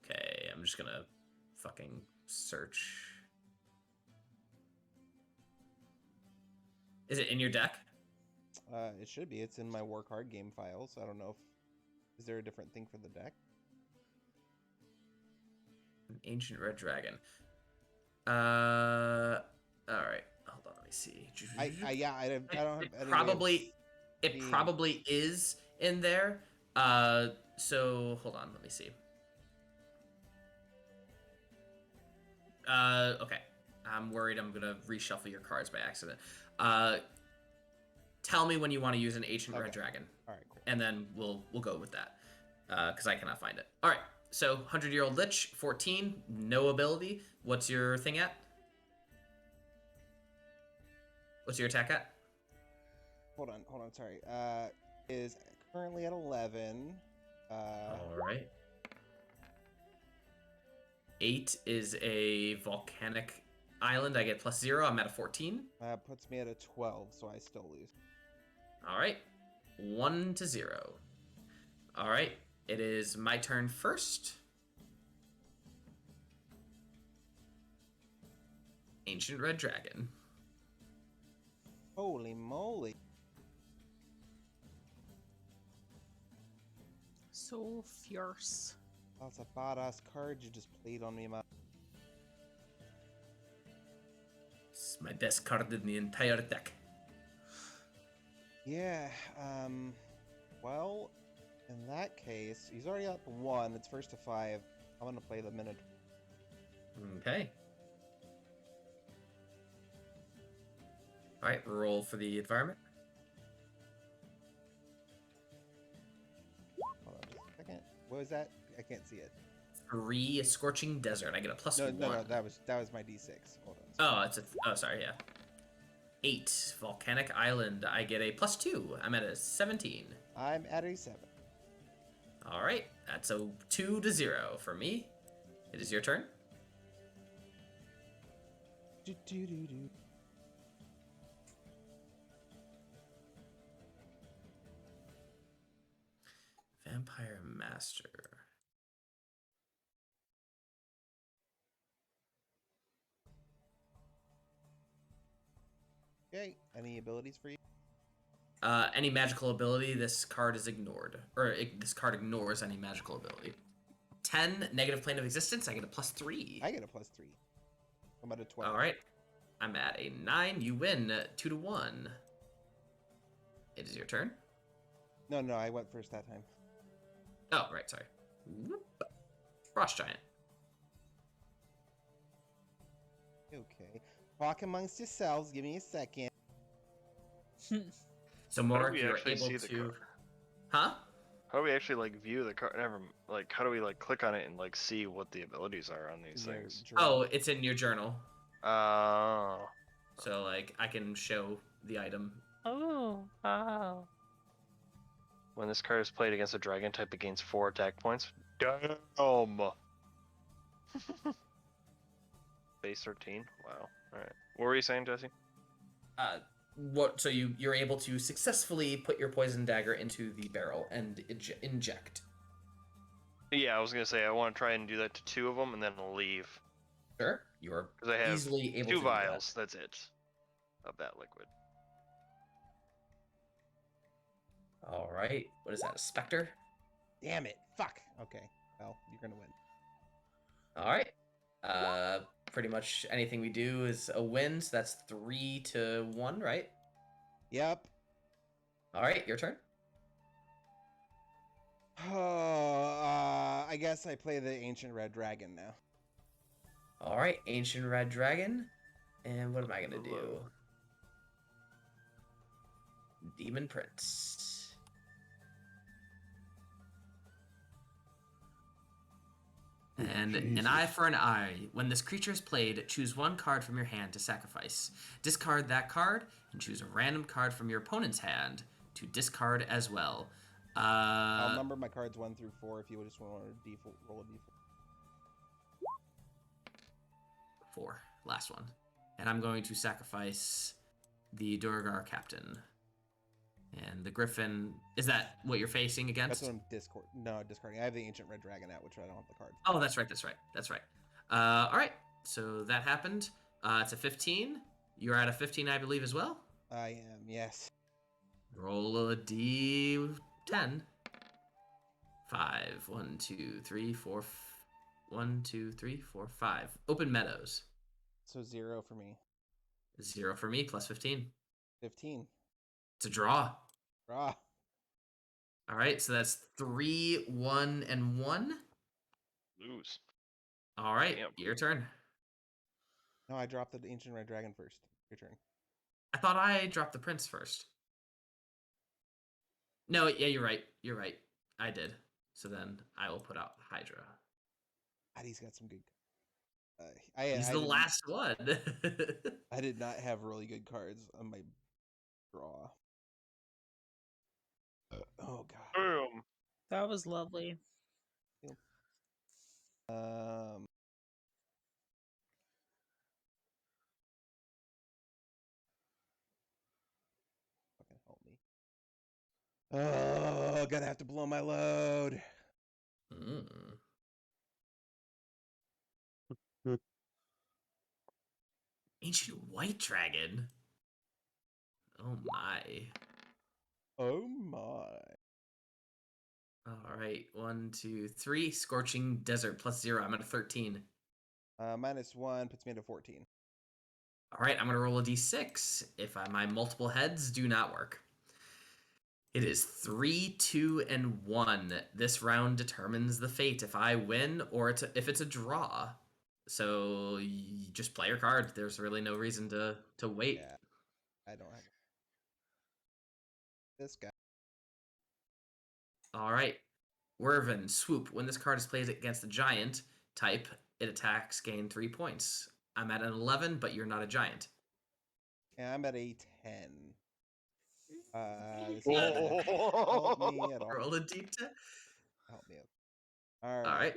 Okay, I'm just gonna fucking search. Is it in your deck? It should be. It's in my war card game files. I don't know if Is there a different thing for the deck? An ancient red dragon. All right. Hold on. Let me see. I don't have It any probably way of it seeing- probably is in there. So hold on. Let me see. Okay. I'm worried I'm gonna reshuffle your cards by accident. Tell me when you want to use an ancient red Okay. dragon, All right, cool. and then we'll go with that. Because I cannot find it. All right. So 100-year-old lich, 14, no ability. What's your thing at? What's your attack at? Hold on. Sorry. Is currently at 11. All right. 8 is a volcanic island. I get +0. I'm at a 14. Puts me at a 12, so I still lose. All right. 1-0. All right. It is my turn first. Ancient red dragon. Holy moly! So fierce. That's a badass card you just played on me, man. It's my best card in the entire deck. Yeah. Well, in that case, he's already up 1. It's first to 5. I'm gonna play the minute. Okay. All right, roll for the environment. Hold on just a second. What was that? I can't see it. 3 scorching desert. I get a +1. No. That was my D6. Hold on. Oh, sorry, yeah. 8 volcanic island. I get a +2. I'm at a 17. I'm at a 7. All right, that's a 2-0 for me. It is your turn. Do. Vampire Master. Okay. Any abilities for you? Any magical ability, this card is ignored. This card ignores any magical ability. 10, negative plane of existence, I get a +3. I get a +3. I'm at a 12. All right. I'm at a 9. You win 2-1. It is your turn. No, I went first that time. Oh, right, sorry. Whoop. Frost Giant. Okay. Talk amongst yourselves. Give me a second. So How do Morrik, we you're actually able see the to... card? Huh? How do we actually like view the card? How do we like click on it and like see what the abilities are on these Your things? journal. Oh, it's in your journal. Oh. So, like, I can show the item. Oh, wow. When this card is played against a dragon type, it gains 4 attack points. Damn. Base 13. Wow. All right. What were you saying, Jesse? So you're able to successfully put your poison dagger into the barrel and inject. Yeah, I was gonna say I want to try and do that to 2 of them and then leave Sure. You are because I have easily able 2 to do vials. That's it of that liquid. that. All right. What is that? A specter? Damn it. Fuck. Okay. Well, you're gonna win. All right. Pretty much anything we do is a win. So that's 3-1, right? Yep. All right. Your turn. I guess I play the Ancient Red Dragon now. All right. Ancient Red Dragon. And what am I gonna do? Demon Prince. And an eye for an eye. When this creature is played, choose 1 card from your hand to sacrifice. Discard that card and choose a random card from your opponent's hand to discard as well. I'll number my cards 1 through 4 if you just want to roll a d4. 4. Last one. And I'm going to sacrifice the Durgar Captain. And the Griffin... Is that what you're facing against? That's what I'm discarding. I have the Ancient Red Dragon out, which I don't have the card. Oh, that's right. All right. So that happened. It's a 15. You're at a 15, I believe, as well. I am, yes. Roll a d10. 5. 1, 2, 3, 4. 1, 2, 3, 4, 5. Open meadows. So 0 for me. 0 for me, plus 15. 15. It's a draw. Draw. All right, so that's 3, 1, and 1. Lose. All right, Damn. your turn. No, I dropped the Ancient Red Dragon first. Your turn. I thought I dropped the prince first. No, yeah, you're right. You're right. I did. So then I will put out Hydra. God, he's got some good. He's the last one. I did not have really good cards on my draw. Oh god. Boom. That was lovely. Um. Fucking help me. Oh, gonna have to blow my load. Mm. Ancient White Dragon. Oh my. Oh my. All right, 1, 2, 3. Scorching Desert plus 0. I'm at a 13. -1 puts me at a 14. All right, I'm gonna roll a d6 if my multiple heads do not work. It is 3, 2, and 1. This round determines the fate if I win or if it's a draw. So you just play your card. There's really no reason to wait. Yeah, I don't have this guy. All right. Werven, Swoop. When this card is played against a giant type, it attacks, gain 3 points. I'm at an 11, but you're not a giant. Yeah, I'm at a 10. This is not gonna help me at all. Roll a d10. Help me out. All right. All right.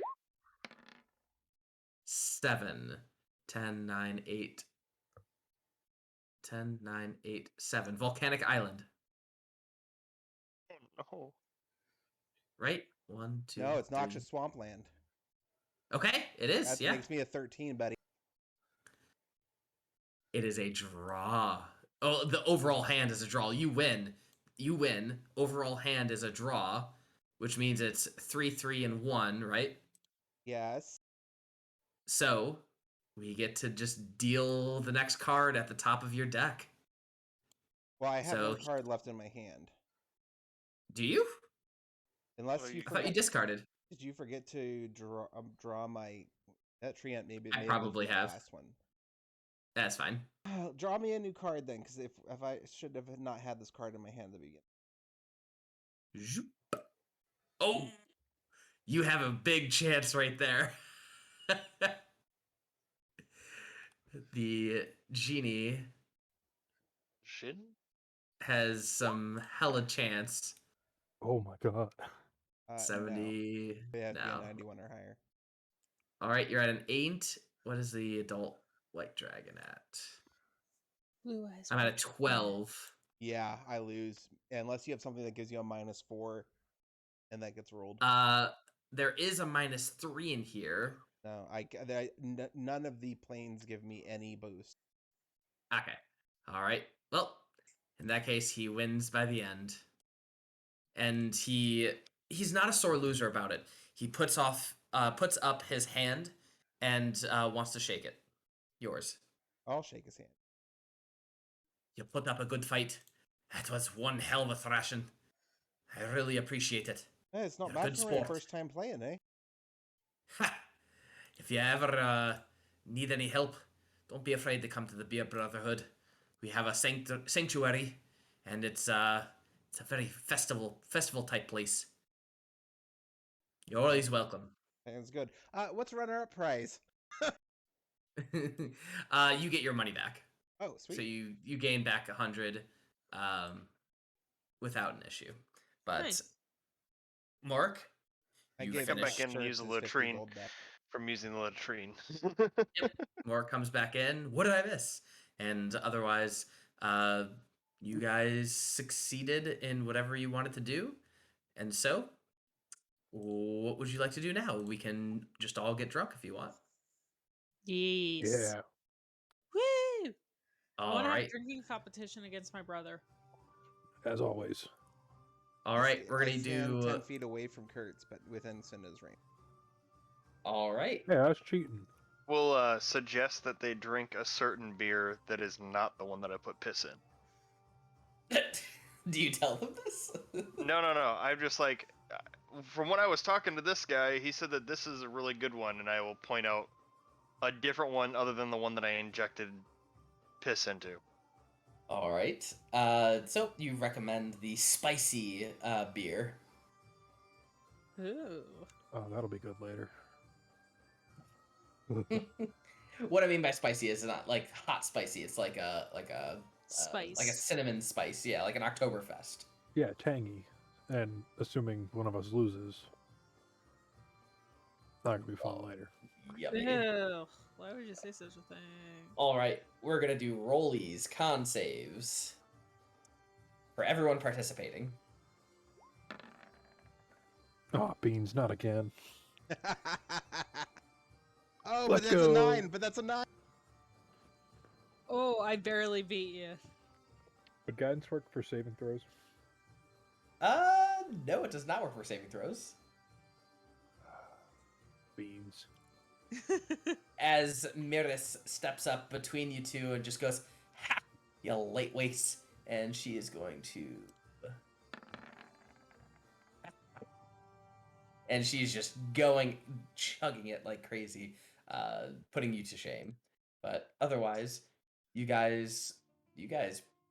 7, 10, 9, 8. 10, 9, 8, 7. Volcanic Island. Oh, Right? 1, 2. No, it's 3. Noxious Swampland. Okay, it is. That Yeah. makes me a 13, buddy. It is a draw. Oh, the overall hand is a draw. You win. You win. Overall hand is a draw, which means it's 3, 3, and 1, right? Yes. So we get to just deal the next card at the top of your deck. Well, I have So one card left in my hand. Do you? Unless Well, you I thought you forgot. discarded. Did you forget to draw my that treant? Maybe I may probably been the have. last one. That's fine. Draw me a new card then, because if I should have not had this card in my hand at the beginning. Zoop. Oh, you have a big chance right there. The genie Shin? has some hella chance. Oh my god. 70. No. They have to No. be a 91 or higher. All right, you're at an 8. What is the adult white dragon at? Blue eyes. I'm at a 12. Yeah, I lose unless you have something that gives you a -4, and that gets rolled. There is a -3 in here. No, none of the planes give me any boost. Okay. All right. Well, in that case, he wins by the end. And he's not a sore loser about it. He puts up his hand and wants to shake it. Yours. I'll shake his hand. You put up a good fight. That was one hell of a thrashing. I really appreciate it. Hey, it's not You're a bad good for my sport. first time playing, eh? Ha! If you ever need any help, don't be afraid to come to the Beer Brotherhood. We have a sanctuary, and it's a very festival type place. You're always welcome. Sounds good. What's runner-up prize? You get your money back. Oh, sweet. So you gain back 100 without an issue. But Nice. Mark, I you gave come back finished. in and use the Kurtz's 50 latrine gold back. from using the latrine. Yep. Mark comes back in. What did I miss? And otherwise, you guys succeeded in whatever you wanted to do. And so, what would you like to do now? We can just all get drunk if you want. Yes. Yeah. Woo! I All want to right. have drinking competition against my brother. As always. All right, we're I gonna stand do. 10 feet away from Kertz, but within Cinna's range. All right. Yeah, that's cheating. We'll suggest that they drink a certain beer that is not the one that I put piss in. Do you tell them this? No. I'm just like, from when I was talking to this guy, he said that this is a really good one, and I will point out a different one other than the one that I injected piss into. All right. So you recommend the spicy beer. Ooh. Oh, that'll be good later. What I mean by spicy is not like hot spicy. It's like a Spice. like a cinnamon spice. Yeah, like an Oktoberfest. Yeah, tangy. And assuming one of us loses, not gonna be fun later. Yummy. Ew. Why would you say such a thing? All right, we're gonna do rollies, con saves for everyone participating. Oh, beans, not again. Oh, Let's but that's go. a 9. But that's a 9. Oh, I barely beat you. Would guidance work for saving throws? No, it does not work for saving throws. Beans. As Miris steps up between you two and just goes, "Ha, you lightweights," and she is going to. And she's just chugging it like crazy, putting you to shame. But otherwise, you guys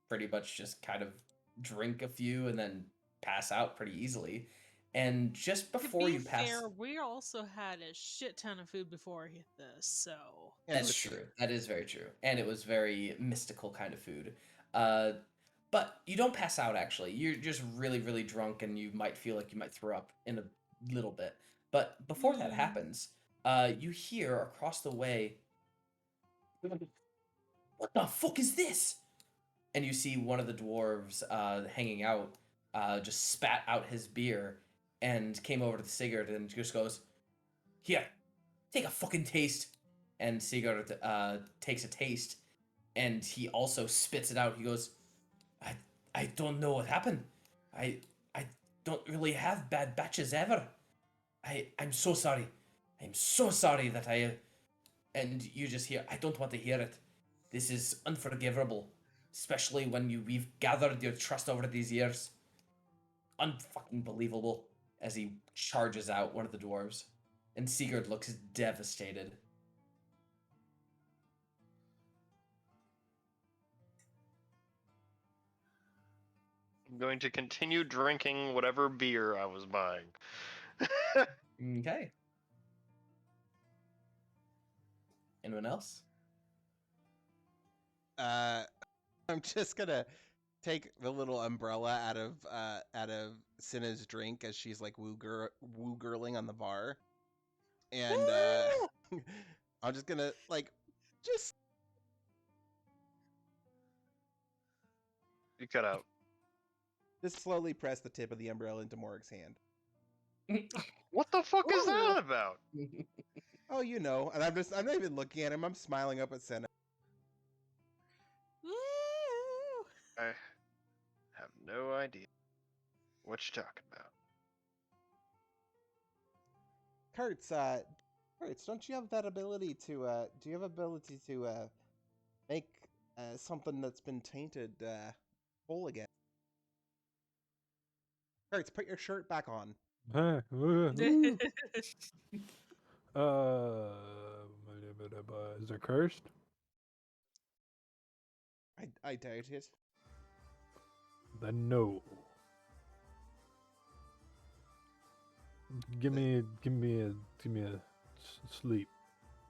pretty much just kind of drink a few and then pass out pretty easily. And just before to be you pass, fair, we also had a shit ton of food before we hit this, so Yeah, that's but- true. That is very true. And it was very mystical kind of food. But you don't pass out, actually. You're just really, really drunk, and you might feel like you might throw up in a little bit. But before that happens, you hear across the way, "What the fuck is this?" And you see one of the dwarves hanging out just spat out his beer and came over to the Sigurd and just goes, "Here, take a fucking taste." And Sigurd takes a taste, and he also spits it out. He goes, I don't know what happened. I don't really have bad batches ever. I'm so sorry. I'm so sorry that and you just hear, "I don't want to hear it. This is unforgivable, especially when we've gathered your trust over these years." Unfucking believable. As he charges out one of the dwarves, and Sigurd looks devastated. I'm going to continue drinking whatever beer I was buying. Okay. Anyone else? I'm just gonna take the little umbrella out of Cinna's drink as she's like woo girling on the bar, and I'm just gonna just You cut out. slowly press the tip of the umbrella into Morrik's hand. What the fuck is that about? Oh, you know, and I'm not even looking at him. I'm smiling up at Cinna. Woo! I have no idea what you're talking about. Kertz, don't you have that ability to do you have ability to make something that's been tainted whole again? Kertz, put your shirt back on. Is it cursed? I doubt it. Then no. Give me a sleep.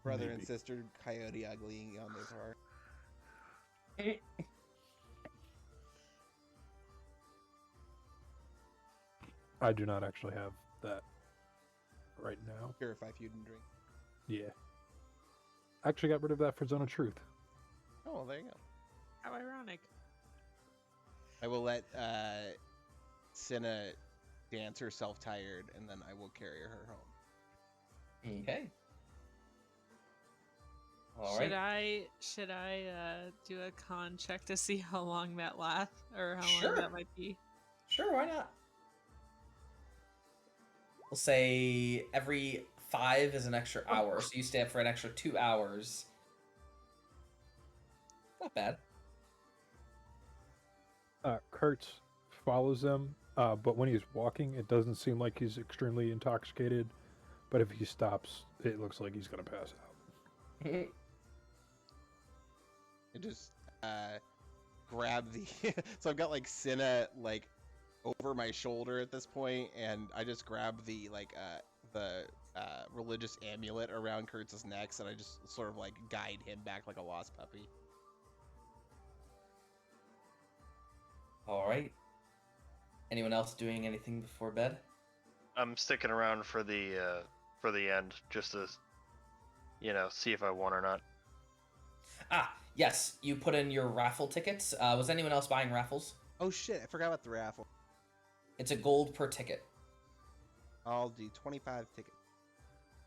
Brother and Maybe. sister coyote uglying on this heart. I do not actually have that right now. Purify food and drink. Yeah. Actually got rid of that for Zone of Truth. Oh, well, there you go. How ironic. I will let Cinna dance herself tired, and then I will carry her home. Okay. All Should right. I do a con check to see how long that lasts or how Sure. long that might be? Sure, why not? we'll say every 5 is an extra hour, so you stay up for an extra 2 hours. Not bad. Kertz follows them, but when he's walking, it doesn't seem like he's extremely intoxicated. But if he stops, it looks like he's gonna pass out. I just grab the so I've got like Cinna like over my shoulder at this point, and I just grab the religious amulet around Kurtz's neck, and I just sort of like guide him back like a lost puppy. All right. Anyone else doing anything before bed? I'm sticking around for the end, just to, see if I won or not. Ah, yes. You put in your raffle tickets. Was anyone else buying raffles? Oh shit, I forgot about the raffle. It's a gold per ticket. I'll do 25 tickets.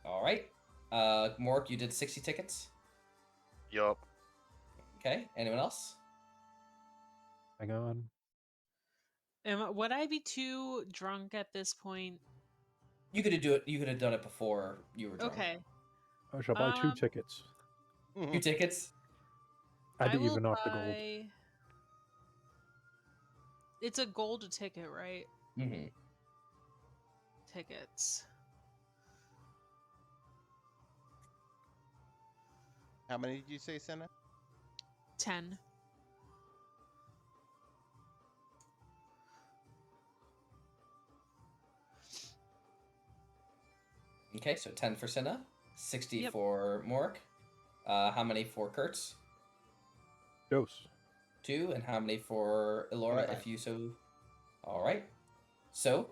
All right. Mork, you did 60 tickets. Yup. Okay. Anyone else? Hang on. Would I be too drunk at this point? You could do it. You could have done it before you were drunk. Okay. I shall buy 2 tickets. 2 tickets. I had to will even off the gold. buy- It's a gold ticket, right? Mm-hmm. Tickets. How many did you say, Senna? 10. Okay, so 10 for Cinna, 60 Yep. for Morrik. How many for Kertz? Dose. 2, and how many for Elora, 25. if you so... All right. So,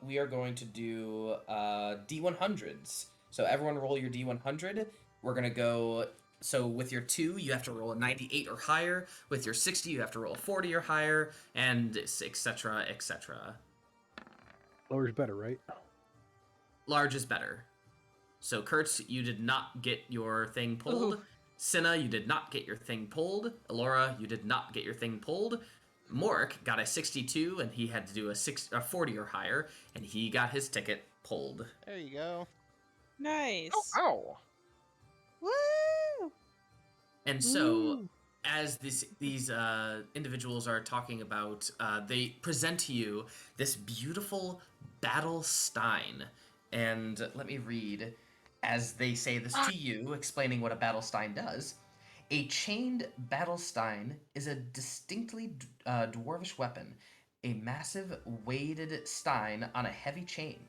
we are going to do D100s. So everyone roll your D100. We're going to go... So with your 2, you have to roll a 98 or higher. With your 60, you have to roll a 40 or higher, and etc., etc. Lower's better, right? Large is better. So Kertz, you did not get your thing pulled. Ooh. Cinna, you did not get your thing pulled. Elora, you did not get your thing pulled. Morrik got a 62, and he had to do a 40 or higher, and he got his ticket pulled. There you go. Nice. Ow! Woo! And so, as these individuals are talking about, they present to you this beautiful battle stein. And let me read, as they say this to you, explaining what a battle stein does. A chained battle stein is a distinctly dwarvish weapon, a massive weighted stein on a heavy chain.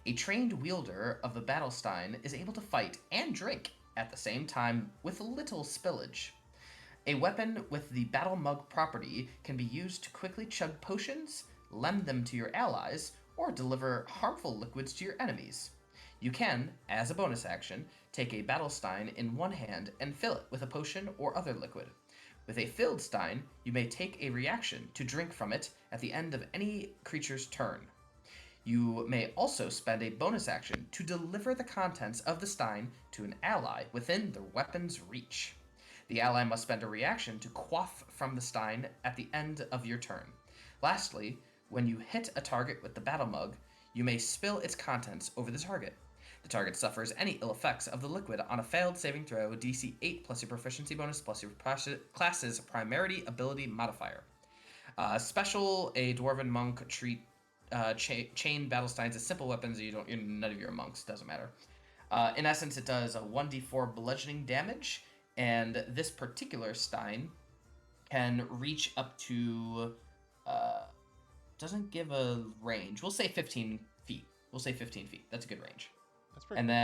A trained wielder of the battle stein is able to fight and drink at the same time with little spillage. A weapon with the battle mug property can be used to quickly chug potions, lend them to your allies, or deliver harmful liquids to your enemies. You can, as a bonus action, take a battle stein in one hand and fill it with a potion or other liquid. With a filled stein, you may take a reaction to drink from it at the end of any creature's turn. You may also spend a bonus action to deliver the contents of the stein to an ally within the weapon's reach. The ally must spend a reaction to quaff from the stein at the end of your turn. Lastly, when you hit a target with the battle mug, you may spill its contents over the target. The target suffers any ill effects of the liquid on a failed saving throw, DC 8 plus your proficiency bonus plus your class's primarily ability modifier. Special, a dwarven monk treat chain battle steins as simple weapons. None of your monks, doesn't matter. In essence, it does a 1d4 bludgeoning damage, and this particular stein can reach up to doesn't give a range. We'll say 15 feet. That's a good range. That's pretty And cool.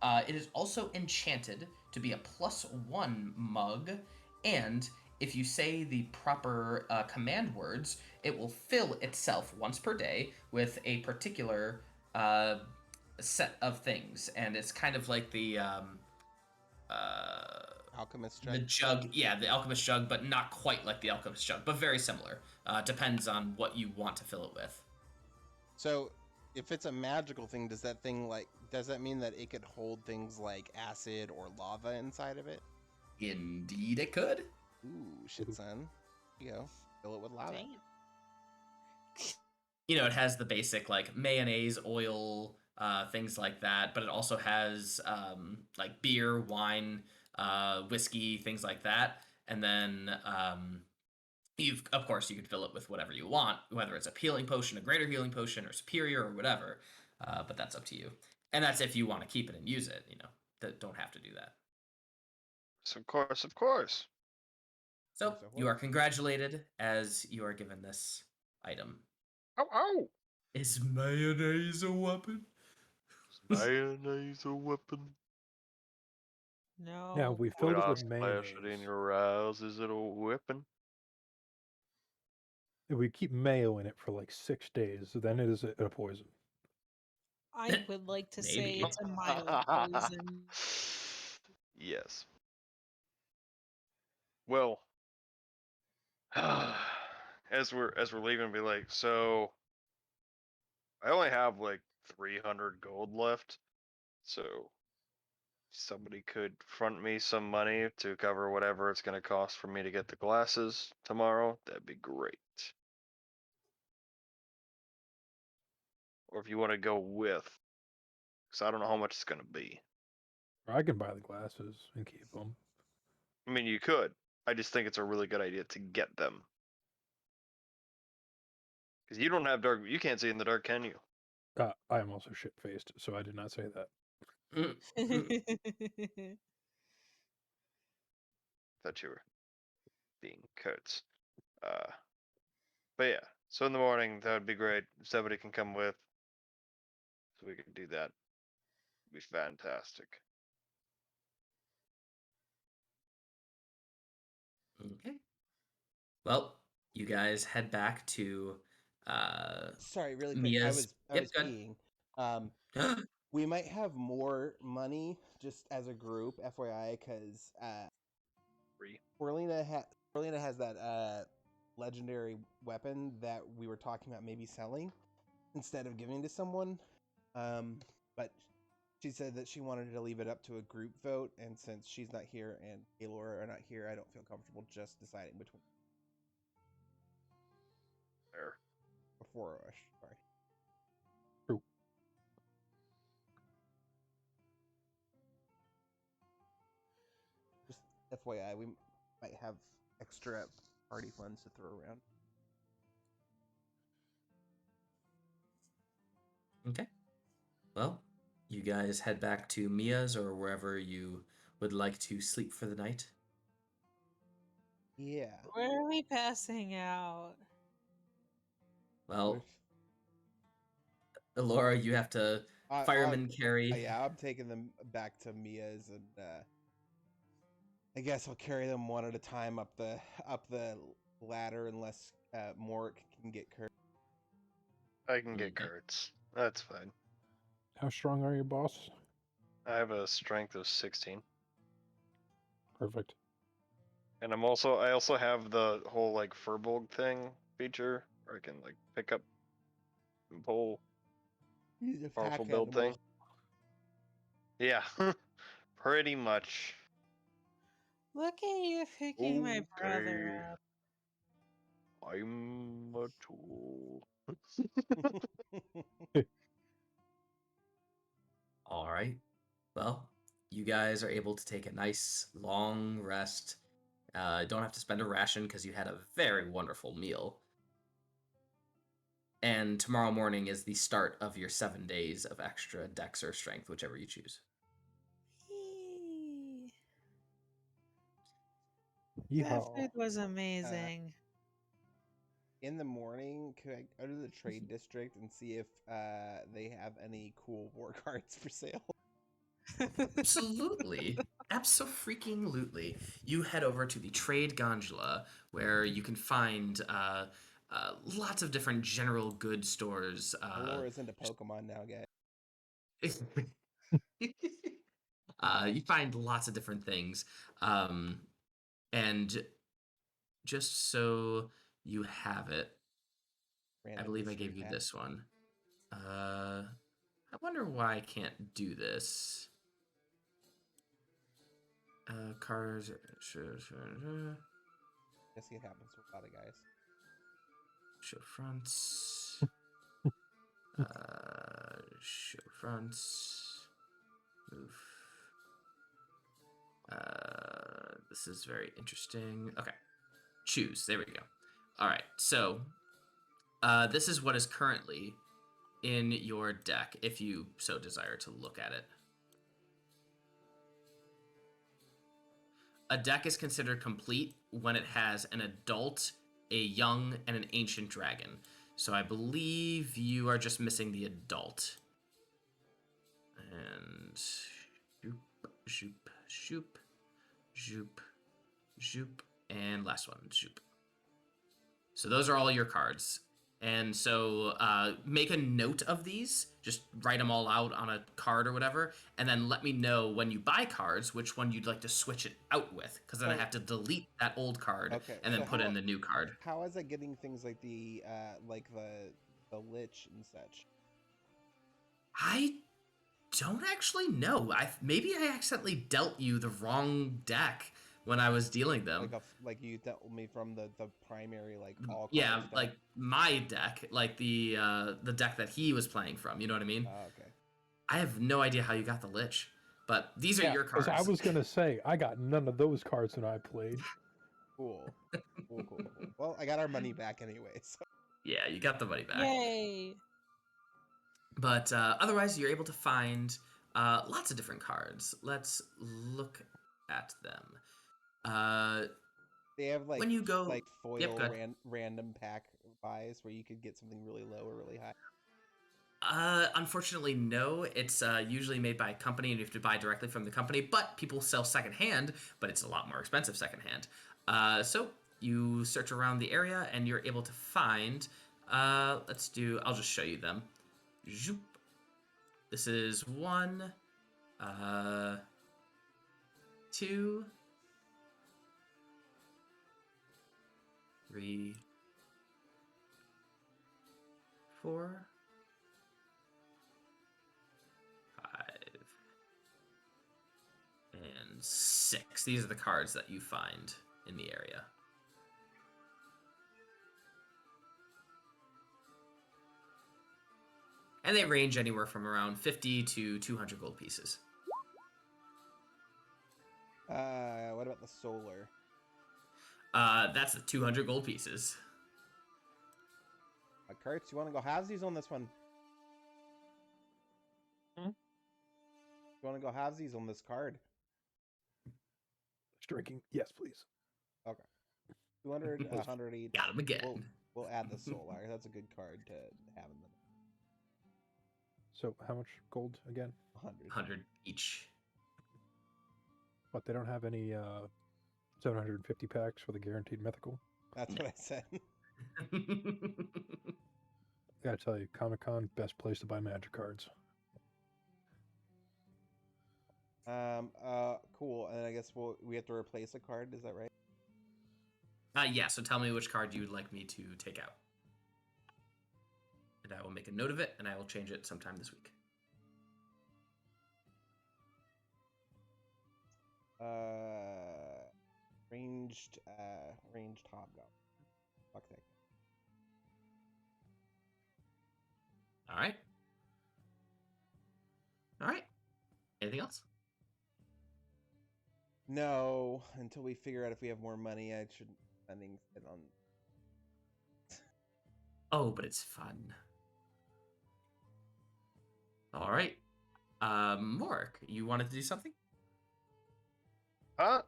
then it is also enchanted to be a +1 mug, and if you say the proper command words, it will fill itself once per day with a particular set of things, and it's kind of like the Alchemist the jug. jug, yeah, the alchemist jug, but not quite like the alchemist jug, but very similar. Depends on what you want to fill it with. So, if it's a magical thing, does that mean that it could hold things like acid or lava inside of it? Indeed, it could. Ooh, shit, son. Here you go. Fill it with lava. Damn. it has the basic like mayonnaise, oil, things like that, but it also has like beer, wine, whiskey, things like that. And then of course, you could fill it with whatever you want, whether it's a healing potion, a greater healing potion, or superior, or whatever. But that's up to you. And that's if you want to keep it and use it. Don't have to do that. So of course, of course. So you are congratulated as you are given this item. Ow, ow! Is mayonnaise a weapon? Mayonnaise a weapon? No. Yeah, we When filled it I with splash it in mayonnaise. your eyes, is it a weapon? If we keep mayo in it for like 6 days, then it is a poison. I would like to say Maybe. it's a mild poison. Yes. Well, as we're leaving, be like, so I only have like 300 gold left, so somebody could front me some money to cover whatever it's going to cost for me to get the glasses tomorrow. That'd be great. Or if you want to go with, because I don't know how much it's going to be. Or I can buy the glasses and keep them. I mean, you could. I just think it's a really good idea to get them. Because you don't have dark, you can't see in the dark, can you? I am also shit-faced, so I did not say that. Thought you were being Kertz. But yeah, so in the morning, that would be great. If somebody can come with, so we could do that. It'd be fantastic. Okay. Well, you guys head back to Sorry, really quick. Mia's. I Yep, was good. peeing. We might have more money just as a group, FYI, because Sporelina has that legendary weapon that we were talking about maybe selling instead of giving to someone. But she said that she wanted to leave it up to a group vote, and since she's not here and Elora are not here, I don't feel comfortable just deciding between There. before us. Sorry. True. Just FYI, we might have extra party funds to throw around. Okay. Well, you guys head back to Mia's or wherever you would like to sleep for the night. Yeah. Where are we passing out? Well, Elora, you have to fireman carry. Yeah, I'm taking them back to Mia's, and I guess I'll carry them one at a time up the ladder, unless Morrik can get Kertz. I can get Okay. Kertz. That's fine. How strong are you, boss? I have a strength of 16. Perfect. And I also have the whole like Furbolg thing feature where I can like pick up and pull He's a powerful pack build animal. thing. Yeah, pretty much. Look at you picking my brother Okay. up. I'm a tool. All right. Well, you guys are able to take a nice long rest. Don't have to spend a ration because you had a very wonderful meal. And tomorrow morning is the start of your 7 days of extra dex or strength, whichever you choose. That Yeehaw. food was amazing. In the morning, could I go to the trade district and see if they have any cool war cards for sale? Absolutely. Abso-freaking-lutely. You head over to the trade gondola where you can find lots of different general goods stores. Elora's into Pokemon now, guys. You find lots of different things. And just so you have it, I believe I gave you this one. I wonder why I can't do this. Cars. I see it happens to a lot of guys. Show fronts. Show fronts. Move. This is very interesting. Okay. Choose. There we go. All right. So, this is what is currently in your deck, if you so desire to look at it. A deck is considered complete when it has an adult, a young, and an ancient dragon. So I believe you are just missing the adult. And zoop, zoop, zoop, zoop, zoop, and last one, zoop. So those are all your cards. And so make a note of these. Just write them all out on a card or whatever. And then let me know when you buy cards, which one you'd like to switch it out with. Because then I have to delete that old card and then so put in the new card. How is it getting things like the lich and such? I don't actually know. Maybe I accidentally dealt you the wrong deck when I was dealing them. Like you dealt me from the primary all yeah, cards like my deck, like the deck that he was playing from. You know what I mean? Oh, okay. I have no idea how you got the Lich, but these are your cards. I was gonna say I got none of those cards when I played. Cool. Cool. Well, I got our money back anyway. So. Yeah, you got the money back. Yay! But otherwise, you're able to find lots of different cards. Let's look at them. They have when you go foil random pack buys where you could get something really low or really high. Unfortunately, no. It's usually made by a company, and you have to buy directly from the company. But people sell secondhand, but it's a lot more expensive secondhand. So you search around the area, and you're able to find. I'll just show you them. Zoop. This is 1, 2, 3, 4, 5, and 6. These are the cards that you find in the area. And they range anywhere from around 50 to 200 gold pieces. What about the solar? That's the 200 gold pieces. Kertz, you want to go halvesies on this one? Hmm? You want to go halvesies on this card? Drinking? Yes, please. Okay. 200, 180. Got him again. We'll add the solar. That's a good card to have in them. So how much gold again? 100 each. But they don't have any 750 packs for the guaranteed mythical? That's what I said. Gotta tell you, Comic-Con, best place to buy magic cards. Cool. And I guess we have to replace a card, is that right? Yeah, so tell me which card you would like me to take out. And I will make a note of it, and I will change it sometime this week. Ranged hobgoblin. Fuck that. Alright. Alright. Anything else? No, until we figure out if we have more money, I shouldn't be spending it on. Oh, but it's fun. Alright. Morrik, you wanted to do something?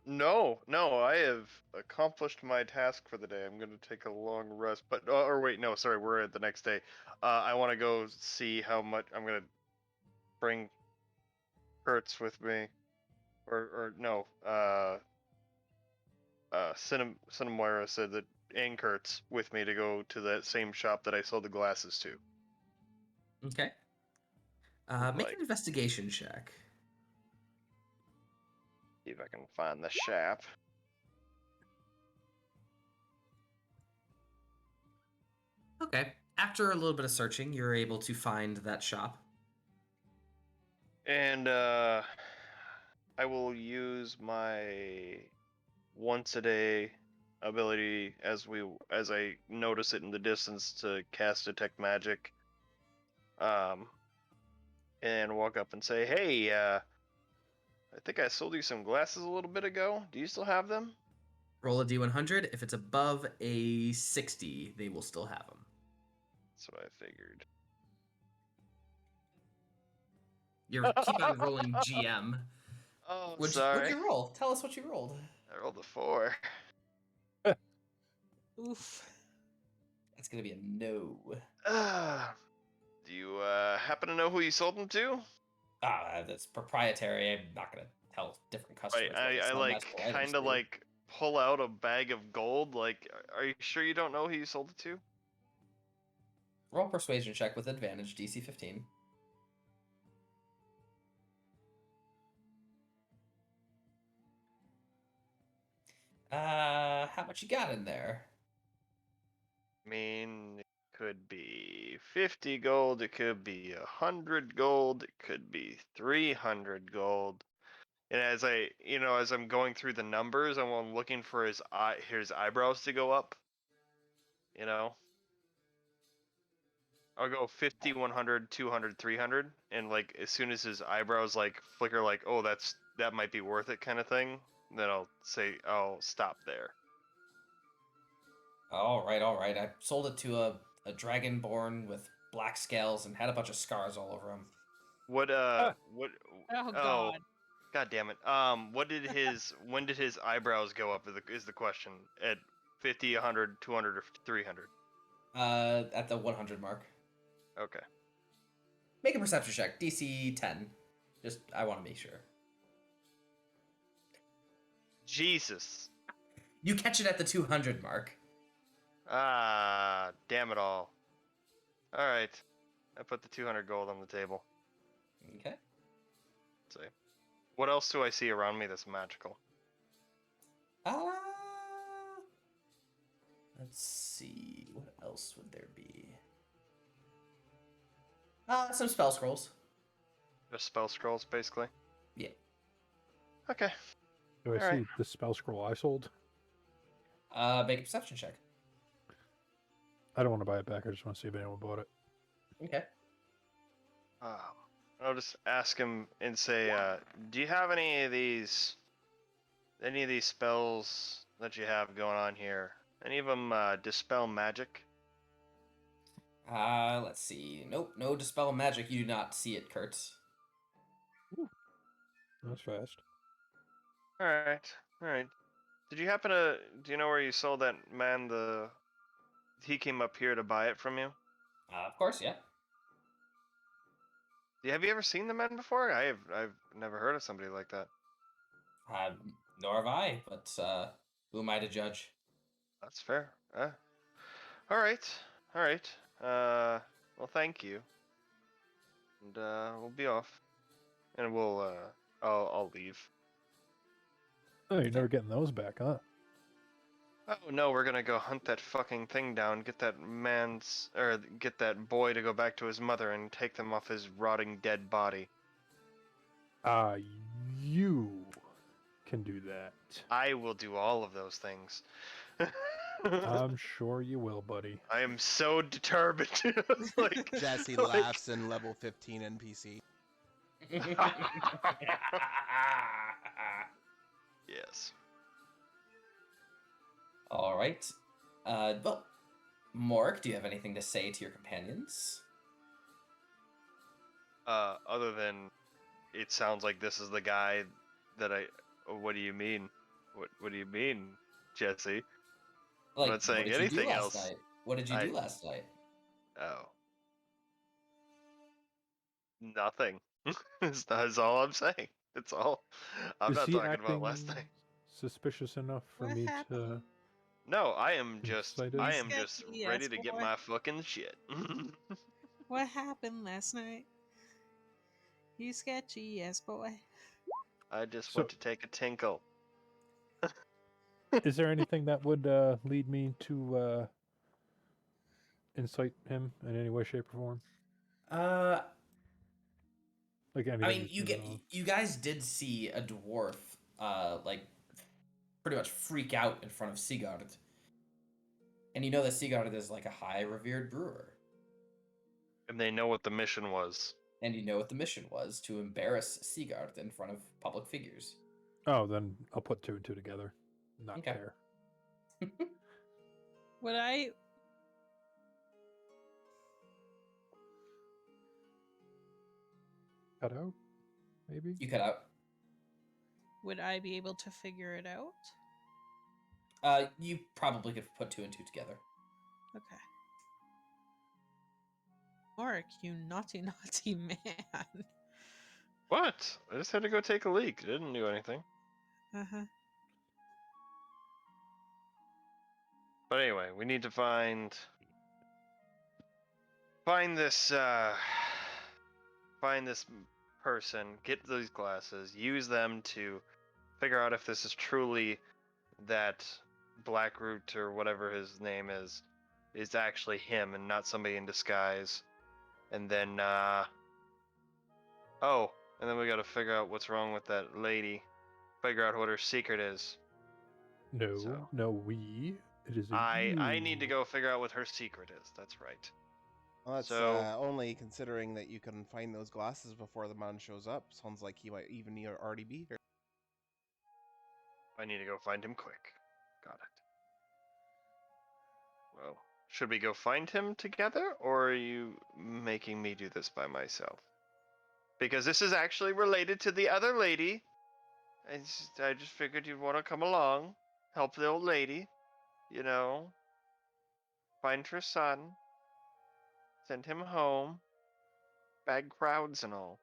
No, I have accomplished my task for the day. I'm gonna take a long rest, but or wait, no, sorry, we're at the next day. I want to go see how much I'm gonna bring Kertz with me, or no, Cinnamoira said that and Kertz with me to go to that same shop that I sold the glasses to. Okay. Make an investigation check. See if I can find the shop. Okay. After a little bit of searching, you're able to find that shop. And I will use my once a day ability as I notice it in the distance to cast detect magic and walk up and say, "Hey, I think I sold you some glasses a little bit ago. Do you still have them?" Roll a d100. If it's above a 60, they will still have them. That's what I figured. You keep on rolling GM. Oh, What'd sorry. you roll? Tell us what you rolled. I rolled a 4. Oof. That's gonna be a no. Do you happen to know who you sold them to? That's proprietary. I'm not gonna tell different customers. Right, what they I sell like magical items kind of to. like pull out a bag of gold. Like, are you sure you don't know who you sold it to? Roll persuasion check with advantage, DC 15. How much you got in there? I mean, it could be 50 gold, it could be 100 gold, it could be 300 gold. And as I'm going through the numbers, I'm looking for his eyebrows to go up. You know, I'll go 50, 100, 200, 300, and like as soon as his eyebrows like flicker, like, oh, that might be worth it, kind of thing. Then I'll stop there. All right. I sold it to a dragonborn with black scales and had a bunch of scars all over him. What Oh oh, God. God damn it. When did his eyebrows go up is the question. At 50, 100, 200, or 300? At the 100 mark. Okay. Make a perception check, DC 10. Just, I want to make sure. Jesus. You catch it at the 200 mark. Ah, damn it all. All right. I put the 200 gold on the table. Okay. Let's see. What else do I see around me that's magical? Let's see. What else would there be? Some spell scrolls. Just spell scrolls, basically? Yeah. Okay. Do I All see right. the spell scroll I sold? Make a perception check. I don't want to buy it back. I just want to see if anyone bought it. Okay. I'll just ask him and say, do you have any of these spells that you have going on here? Any of them dispel magic? Let's see. Nope, no dispel magic. You do not see it, Kertz. That's fast. All right. Do you know where you sold that man he came up here to buy it from you? Of course, yeah. Have you ever seen the man before? I've never heard of somebody like that. Nor have I, but who am I to judge? That's fair. All right. Well, thank you. And we'll be off. And I'll leave. Oh, you're never getting those back, huh? Oh no, we're gonna go hunt that fucking thing down, get that boy to go back to his mother and take them off his rotting dead body. You can do that. I will do all of those things. I'm sure you will, buddy. I am so determined. Like Jesse laughs in level 15 NPC. Yes. All right. Well, Morrik, do you have anything to say to your companions? Other than it sounds like this is the guy that what do you mean? What do you mean, Jesse? Like, I'm not saying what did you do anything last else. night? What did you do last night? Oh. Nothing. That's all I'm saying. It's all. I'm Is not he talking about last acting night. suspicious enough for What me happened? to... No, I am just Excited? Sketchy ready ass to get boy. my fucking shit. What happened last night? You sketchy ass boy. I just So- went to take a tinkle. Is there anything that would lead me to incite him in any way, shape, or form? Like anything? I mean, you guys did see a dwarf, like, pretty much freak out in front of Sigurd. And you know that Sigurd is like a high revered brewer. And they know what the mission was. And you know what the mission was, to embarrass Sigurd in front of public figures. Oh, then I'll put 2 and 2 together. Not Okay. care. Would I Cut out, maybe? You cut out. be able to figure it out? You probably could put 2 and 2 together. Okay. Morrik, you naughty, naughty man. What? I just had to go take a leak. It didn't do anything. Uh-huh. But anyway, we need to find this person, get these glasses, use them to figure out if this is truly that Blackroot or whatever his name is actually him and not somebody in disguise. And then and then we got to figure out what's wrong with that lady. Figure out what her secret is. No, So- no, we. It is a I need to you. go figure out what her secret is. That's right. Well, that's So- only considering that you can find those glasses before the man shows up. Sounds like he might even already be here. I need to go find him quick. Got it. Well, should we go find him together, or are you making me do this by myself? Because this is actually related to the other lady. I just figured you'd want to come along, help the old lady, you know, find her son, send him home, bag crowds and all.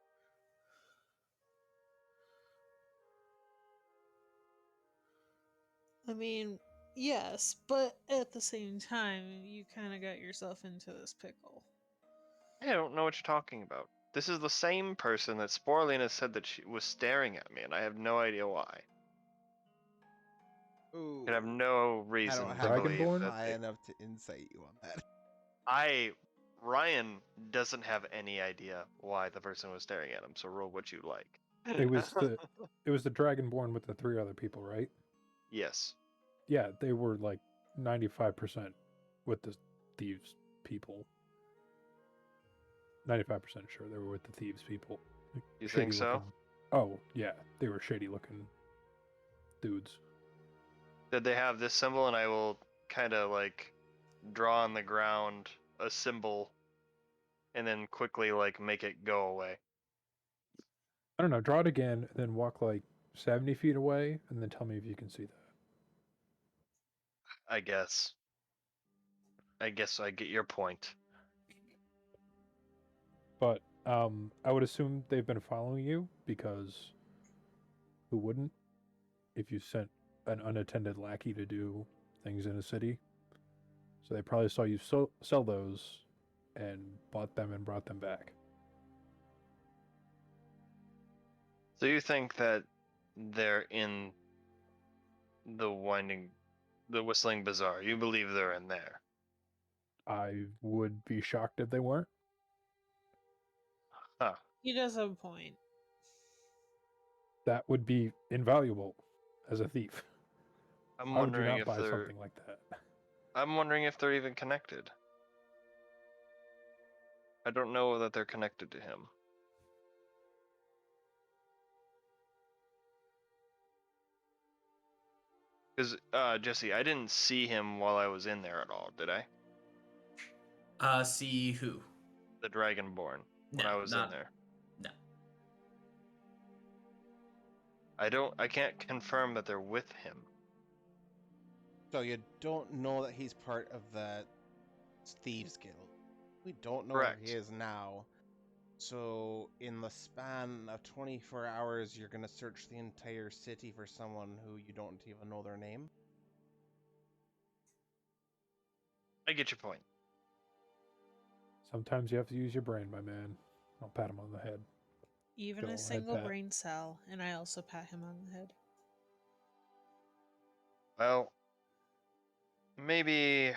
I mean, yes, but at the same time, you kind of got yourself into this pickle. I don't know what you're talking about. This is the same person that Sporelina said that she was staring at me, and I have no idea why. Ooh, I have no I reason don't to have believe Dragonborn? that high enough to insight you on that. Ryan doesn't have any idea why the person was staring at him, so roll what you like. It was the Dragonborn with the 3 other people, right? Yes. Yeah, they were like 95% with the thieves people. 95% sure they were with the thieves people. Like, You think shady so? looking- Oh, yeah, they were shady looking dudes. Did they have this symbol? And I will kind of like draw on the ground a symbol and then quickly like make it go away. I don't know, draw it again, and then walk like 70 feet away, and then tell me if you can see that. I guess. I guess I get your point. But I would assume they've been following you, because who wouldn't if you sent an unattended lackey to do things in a city? So they probably saw you sell those and bought them and brought them back. So you think that they're in the Whistling Bazaar? You believe they're in there? I would be shocked if they weren't. Huh. He does have a point. That would be invaluable as a thief. I'm Why would you wondering not if buy they're. something like that? I'm wondering if they're even connected. I don't know that they're connected to him. Because, Jesse, I didn't see him while I was in there at all, did I? See who? The Dragonborn, when No, I was in not- there. No. I can't confirm that they're with him. So you don't know that he's part of the Thieves Guild. We don't know Correct. where he is now. So in the span of 24 hours, you're going to search the entire city for someone who you don't even know their name? I get your point. Sometimes you have to use your brain, my man. I'll pat him on the head. Even Go a ahead, single Pat. brain cell, and I also pat him on the head. Well, maybe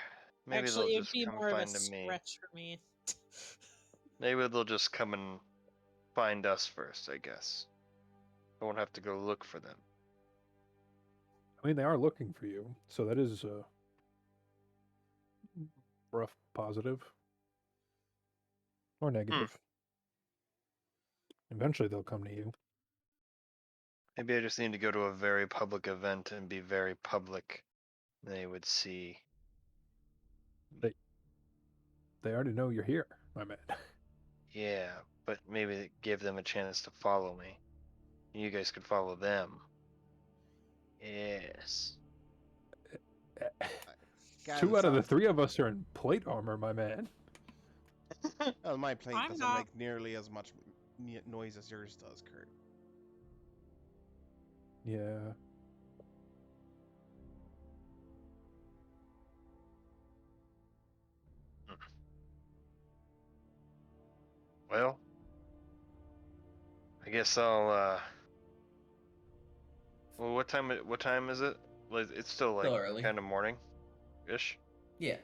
Actually, they'll it'd just be come more of a find me. stretch for me. Maybe they'll just come and find us first, I guess. I won't have to go look for them. I mean, they are looking for you, so that is a rough positive. Or negative. Eventually they'll come to you. Maybe I just need to go to a very public event and be very public. They would see. They already know you're here, my man. Yeah, but maybe give them a chance to follow me. You guys could follow them. Yes. God, Two it out of the sounds- three of us are in plate armor, my man. Oh, my plate I'm doesn't not- make nearly as much noise as yours does, Kurt. Yeah. Well, I guess I'll. Well, what time? What time is it? Like, it's still like Still early. kind of morning, ish. Yeah.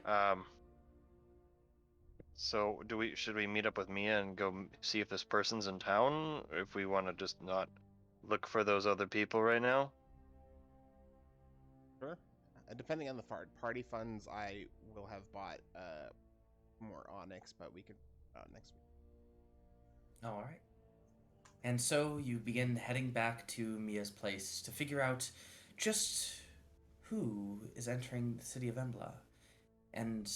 So should we meet up with Mia and go see if this person's in town, or if we want to just not look for those other people right now? Sure. Depending on the party funds, I will have bought more onyx, but we could next week. All right. And so you begin heading back to Mia's place to figure out just who is entering the city of Embla. And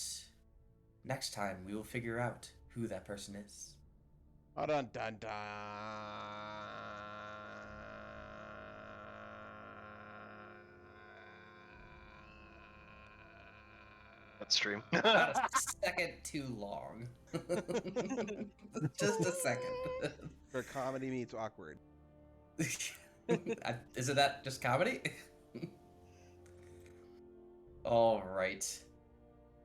next time we will figure out who that person is. Oh, dun dun dun. That stream. About a second too long. Just a second. For comedy meets awkward. Isn't that just comedy? All right.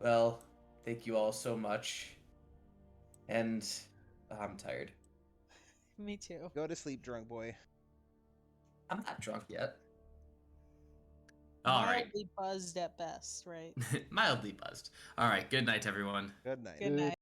Well, thank you all so much. And I'm tired. Me too. Go to sleep, drunk boy. I'm not drunk yet. All right. Mildly buzzed at best, right? Mildly buzzed. All right. Good night, everyone. Good night. Good night.